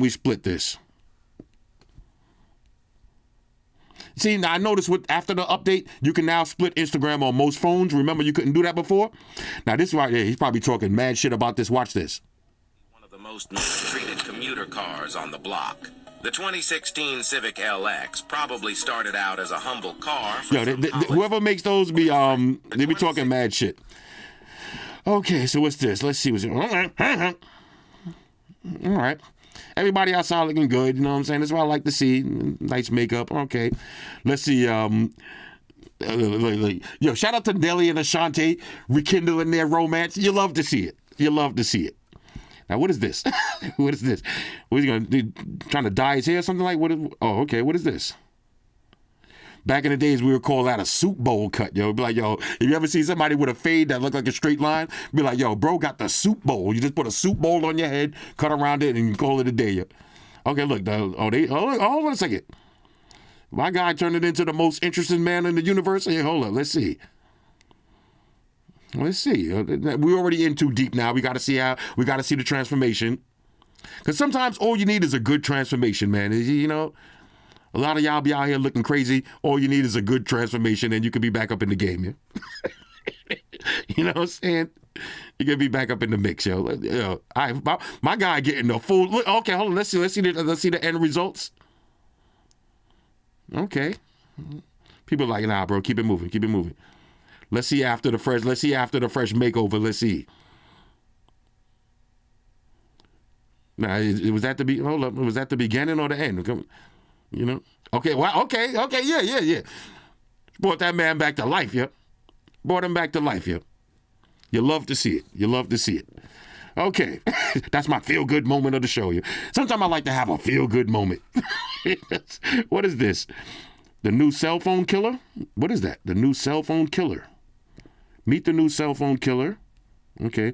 split this? See, now I noticed after the update, you can now split Instagram on most phones. Remember, you couldn't do that before? Now, this right here, he's probably talking mad shit about this. Watch this. One of the most mistreated commuter cars on the block. The 2016 Civic LX probably started out as a humble car. Yo, whoever makes those they be talking mad shit. Okay, so what's this? Let's see what's it. All right. Everybody outside looking good, you know what I'm saying? That's what I like to see. Nice makeup. Okay. Let's see. Yo, shout out to Nelly and Ashanti rekindling their romance. You love to see it. You love to see it. Now, what is this? What is this? What is he going to do? Trying to dye his hair or something like? Okay. What is this? Back in the days, we would call that a soup bowl cut, yo. Be like, yo, if you ever see somebody with a fade that look like a straight line, be like, yo, bro got the soup bowl. You just put a soup bowl on your head, cut around it, and you call it a day, yo. Okay, look, hold on a second. My guy turned it into the most interesting man in the universe. Here, hold on, let's see. Let's see. We're already in too deep now. We got to see the transformation. Because sometimes all you need is a good transformation, man. You know, a lot of y'all be out here looking crazy. All you need is a good transformation, and you can be back up in the game, yeah? You know what I'm saying? You can be back up in the mix, yo. My guy getting the full. Look, okay, hold on. Let's see the end results. Okay. People are like, nah, bro. Keep it moving. Let's see after the fresh makeover. Let's see. Now, was that the beginning or the end? You know? Okay, well, okay, yeah. Brought that man back to life, yeah. Brought him back to life, yeah. You love to see it. Okay, that's my feel-good moment of the show, yeah. Sometimes I like to have a feel-good moment. What is this? The new cell phone killer? What is that? The new cell phone killer. Meet the new cell phone killer. Okay.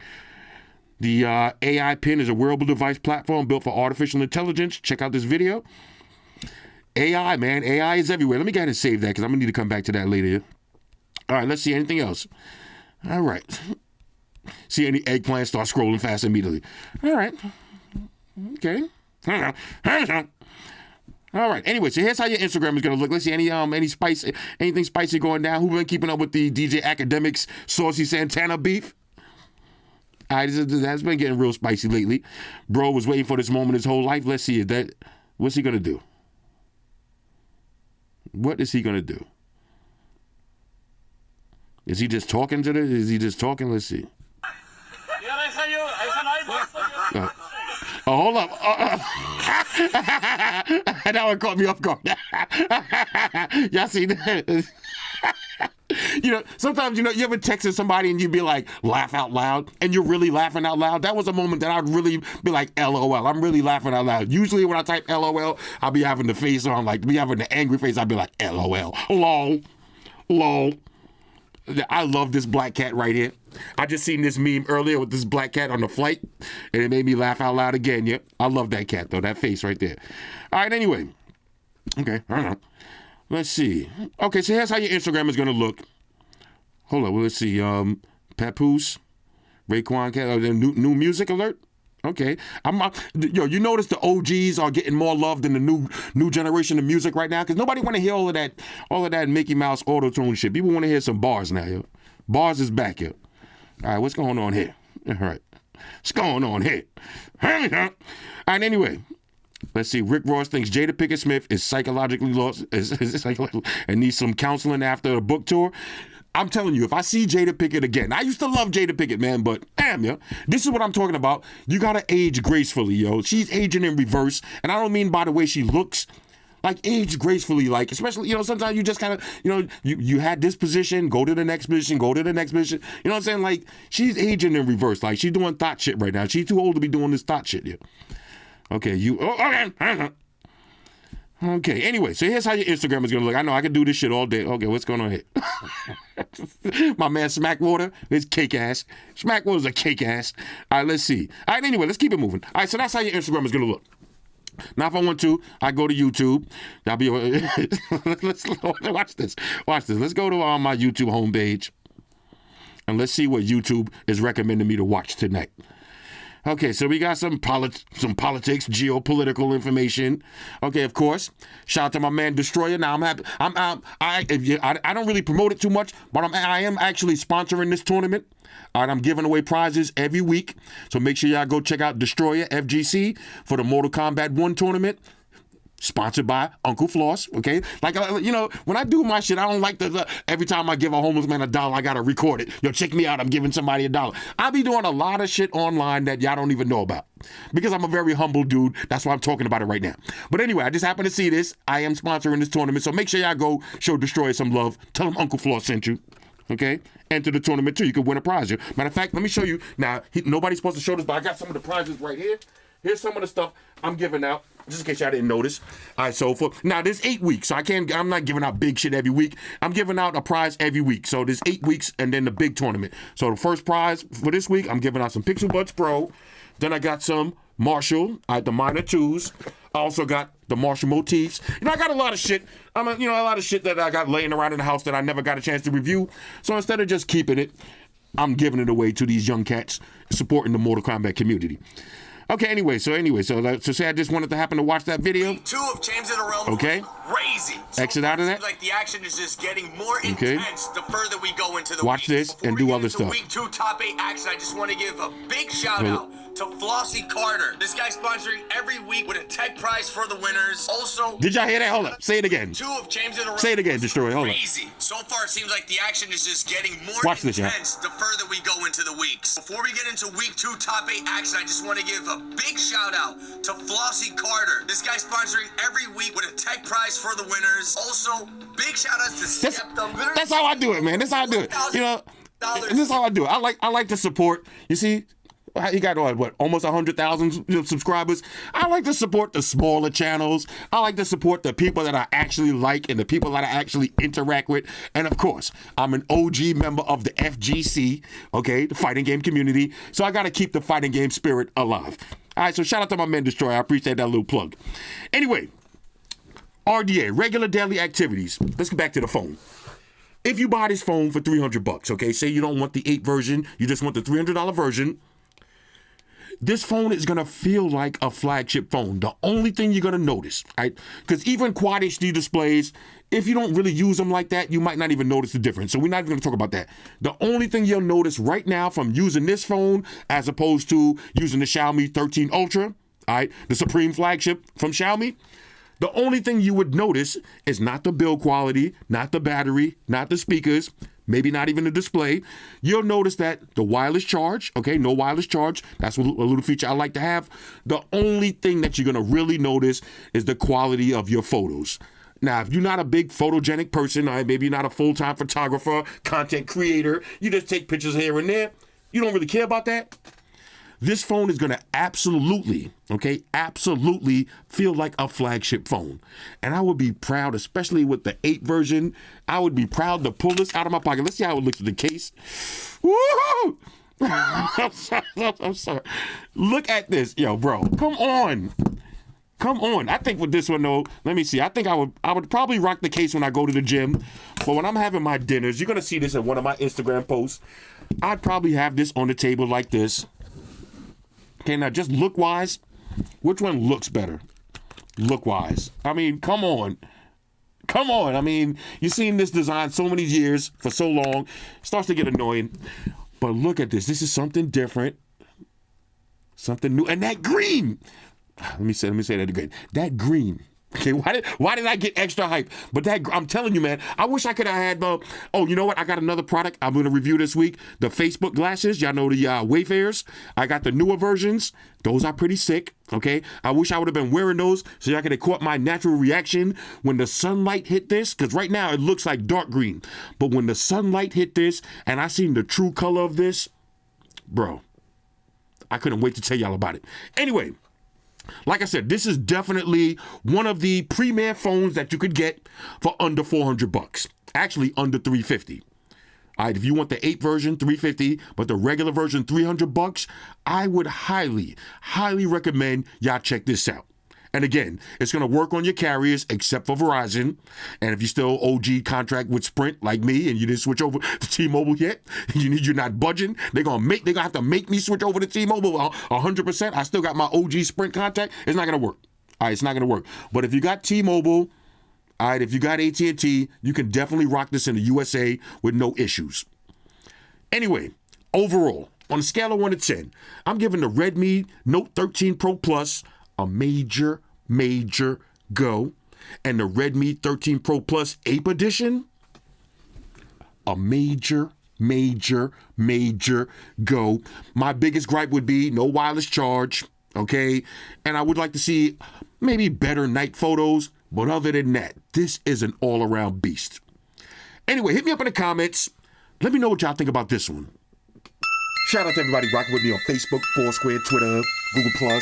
The AI Pin is a wearable device platform built for artificial intelligence. Check out this video. AI, man. AI is everywhere. Let me go ahead and save that because I'm going to need to come back to that later. All right, let's see. Anything else? All right. See any eggplant, start scrolling fast immediately. All right. Okay. All right. Anyway, so here's how your Instagram is going to look. Let's see anything spicy going down. Who been keeping up with the DJ Academics Saucy Santana beef? All right, that's been getting real spicy lately. Bro was waiting for this moment his whole life. Let's see. What's he going to do? What is he going to do? Is he just talking to this? Is he just talking? Let's see. Hold up. That one caught me off guard. Y'all see that? You know, sometimes, you ever texting somebody and you be like, laugh out loud, and you're really laughing out loud. That was a moment that I'd really be like, LOL. I'm really laughing out loud. Usually when I type LOL, I'll be having the face on, like, be having the angry face. I'll be like, LOL. Lol. I love this black cat right here. I just seen this meme earlier with this black cat on the flight, and it made me laugh out loud again. Yep. I love that cat, though. That face right there. All right, anyway. Okay, I don't know. Let's see. Okay, so here's how your Instagram is going to look. Hold on, well, let's see. Papoose, Raekwon, new music alert. Okay, you notice the OGs are getting more love than the new generation of music right now because nobody want to hear all of that Mickey Mouse auto-tune shit. People want to hear some bars now, yo. Bars is back, yo. All right, what's going on here? All right, what's going on here? All right, anyway. Let's see. Rick Ross thinks Jada Pinkett Smith is psychologically lost and needs some counseling after a book tour. I'm telling you, if I see Jada Pinkett again, I used to love Jada Pinkett, man, but damn, yo, this is what I'm talking about. You gotta age gracefully, yo. She's aging in reverse, and I don't mean by the way she looks. Like, age gracefully, like, especially, sometimes you just kind of, you had this position, go to the next position, You know what I'm saying? Like, she's aging in reverse. Like, she's doing thought shit right now. She's too old to be doing this thought shit, yo. Okay, okay, anyway, so here's how your Instagram is going to look. I know I can do this shit all day. Okay, what's going on here? My man Smackwater is cake ass. Smackwater's a cake ass. All right, let's see. All right, anyway, let's keep it moving. All right, so that's how your Instagram is gonna look. Now, if I want to, I go to YouTube. I'll be. Let's watch this. Watch this. Let's go to my YouTube homepage, and let's see what YouTube is recommending me to watch tonight. Okay, so we got some politics, geopolitical information. Okay, of course. Shout out to my man Destroyer. Now I'm happy. I don't really promote it too much, but I am actually sponsoring this tournament. All right, I'm giving away prizes every week, so make sure y'all go check out Destroyer FGC for the Mortal Kombat 1 tournament. Sponsored by Uncle Floss, okay? Like, when I do my shit, I don't like every time I give a homeless man $1, I gotta record it. Yo, check me out, I'm giving somebody $1. I be doing a lot of shit online that y'all don't even know about. Because I'm a very humble dude, that's why I'm talking about it right now. But anyway, I just happen to see this. I am sponsoring this tournament, so make sure y'all go show Destroyer some love. Tell him Uncle Floss sent you. Okay, enter the tournament too. You could win a prize here. Matter of fact, let me show you. Now, nobody's supposed to show this, but I got some of the prizes right here. Here's some of the stuff I'm giving out, just in case y'all didn't notice. All right, so now there's 8 weeks, so I'm not giving out big shit every week. I'm giving out a prize every week. So there's 8 weeks and then the big tournament. So the first prize for this week, I'm giving out some Pixel Buds Pro. Then I got some Marshall, the Minor 2s. I also got the Marshall motifs. I got a lot of shit. A lot of shit that I got laying around in the house that I never got a chance to review. So instead of just keeping it, I'm giving it away to these young cats supporting the Mortal Kombat community. Okay, anyway, so say I just wanted to happen to watch that video. Week 2 of James in the Realm okay. was crazy. Exit out of that. Seems like the action is just getting more intense the further we go into the watch week. this Before and we do get other into stuff. Week 2 top 8 action, I just want to give a big shout out to Flossy Carter. This guy's sponsoring every week with a tech prize for the winners. Also, did y'all hear that? Hold up. Say it again. 2 of James in the Realm. Say it again, Destroyer. Hold up. Crazy. So far, it seems like the action is just getting more watch this, intense the further we go into the weeks. Before we get into week 2 top 8 action, I just want to give a big shout out to Flossy Carter. This guy's sponsoring every week with a tech prize for the winners. Also, big shout outs to Skepta. That's how I do it, man. That's how I do it. This is how I do it. I like to support. You see, he got what almost 100,000 subscribers. I like to support the smaller channels. I like to support the people that I actually like and the people that I actually interact with. And of course, I'm an OG member of the FGC, okay, the fighting game community. So I got to keep the fighting game spirit alive. All right, so shout out to my man Destroyer. I appreciate that little plug. Anyway, RDA, regular daily activities. Let's get back to the phone. If you buy this phone for $300, okay, say you don't want the 8 version, you just want the $300 version, this phone is going to feel like a flagship phone. The only thing you're going to notice, right? Because even Quad HD displays, if you don't really use them like that, you might not even notice the difference. So we're not even going to talk about that. The only thing you'll notice right now from using this phone as opposed to using the Xiaomi 13 Ultra, all right, the supreme flagship from Xiaomi, the only thing you would notice is not the build quality, not the battery, not the speakers, maybe not even the display. You'll notice that the wireless charge, okay, no wireless charge. That's a little feature I like to have. The only thing that you're going to really notice is the quality of your photos. Now, if you're not a big photogenic person, maybe you're not a full-time photographer, content creator, you just take pictures here and there, you don't really care about that, this phone is going to absolutely feel like a flagship phone. And I would be proud, especially with the 8 version, I would be proud to pull this out of my pocket. Let's see how it looks in the case. Woo! I'm sorry. Look at this. Yo, bro, come on. I think with this one, though, let me see. I think I would probably rock the case when I go to the gym. But when I'm having my dinners, you're going to see this in one of my Instagram posts. I'd probably have this on the table like this. Okay, now just look-wise, which one looks better? Look-wise. I mean, come on. I mean, you've seen this design so many years, for so long. It starts to get annoying. But look at this. This is something different. Something new. And that green. Let me say that again. That green. Okay, why did I get extra hype? But I'm telling you, man, I wish I could have had the. Oh, you know what? I got another product I'm going to review this week. The Facebook glasses. Y'all know the Wayfarers. I got the newer versions. Those are pretty sick. Okay, I wish I would have been wearing those so y'all could have caught my natural reaction when the sunlight hit this. Because right now it looks like dark green, but when the sunlight hit this and I seen the true color of this, bro, I couldn't wait to tell y'all about it. Anyway. Like I said, this is definitely one of the premier phones that you could get for under $400. Actually, under $350. All right, if you want the 8 version, $350, but the regular version, $300, I would highly, highly recommend y'all check this out. And again, it's going to work on your carriers except for Verizon. And if you still OG contract with Sprint like me and you didn't switch over to T-Mobile yet, you're not budging, they're going to have to make me switch over to T-Mobile 100%. I still got my OG Sprint contract. It's not going to work. All right, it's not going to work. But if you got T-Mobile, all right, if you got AT&T, you can definitely rock this in the USA with no issues. Anyway, overall, on a scale of 1 to 10, I'm giving the Redmi Note 13 Pro Plus a major go, and the Redmi 13 Pro Plus Ape Edition a major go. My biggest gripe would be no wireless charge, okay? And I would like to see maybe better night photos, but other than that, this is an all-around beast. Anyway, hit me up in the comments. Let me know what y'all think about this one. Shout out to everybody rocking with me on Facebook, Foursquare, Twitter, Google+.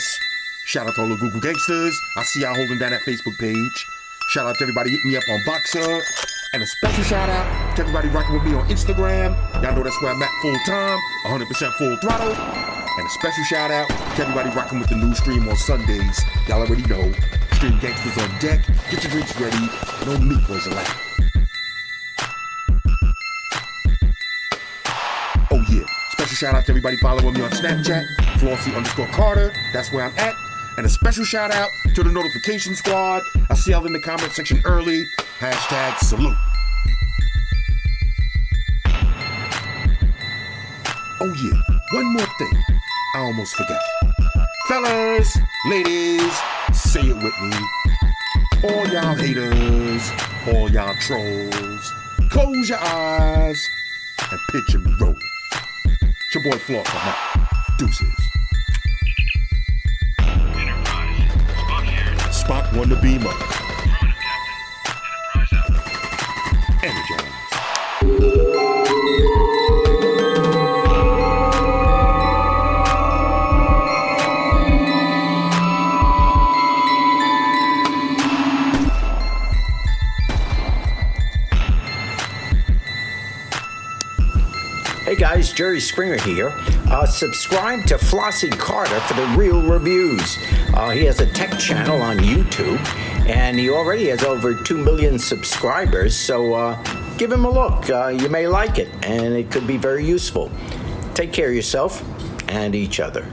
Shout out to all the Google gangsters. I see y'all holding down that Facebook page. Shout out to everybody hitting me up on Boxer. And a special shout out to everybody rocking with me on Instagram. Y'all know that's where I'm at full time, 100% full throttle. And a special shout out to everybody rocking with the new stream on Sundays. Y'all already know. Stream gangsters on deck. Get your drinks ready. No meat boys allowed. Oh yeah. Special shout out to everybody following me on Snapchat. Flossy_Carter. That's where I'm at. And a special shout out to the notification squad. I see y'all in the comment section early. Hashtag salute. Oh yeah, one more thing. I almost forgot. Fellas, ladies, say it with me. All y'all haters, all y'all trolls, close your eyes and picture me rolling. It's your boy Floss, I'm out. Deuces. Spot one to beam up. Energize. Hey guys, Jerry Springer here. Subscribe to Flossy Carter for the real reviews. He has a tech channel on YouTube, and he already has over 2 million subscribers, so give him a look. You may like it, and it could be very useful. Take care of yourself and each other.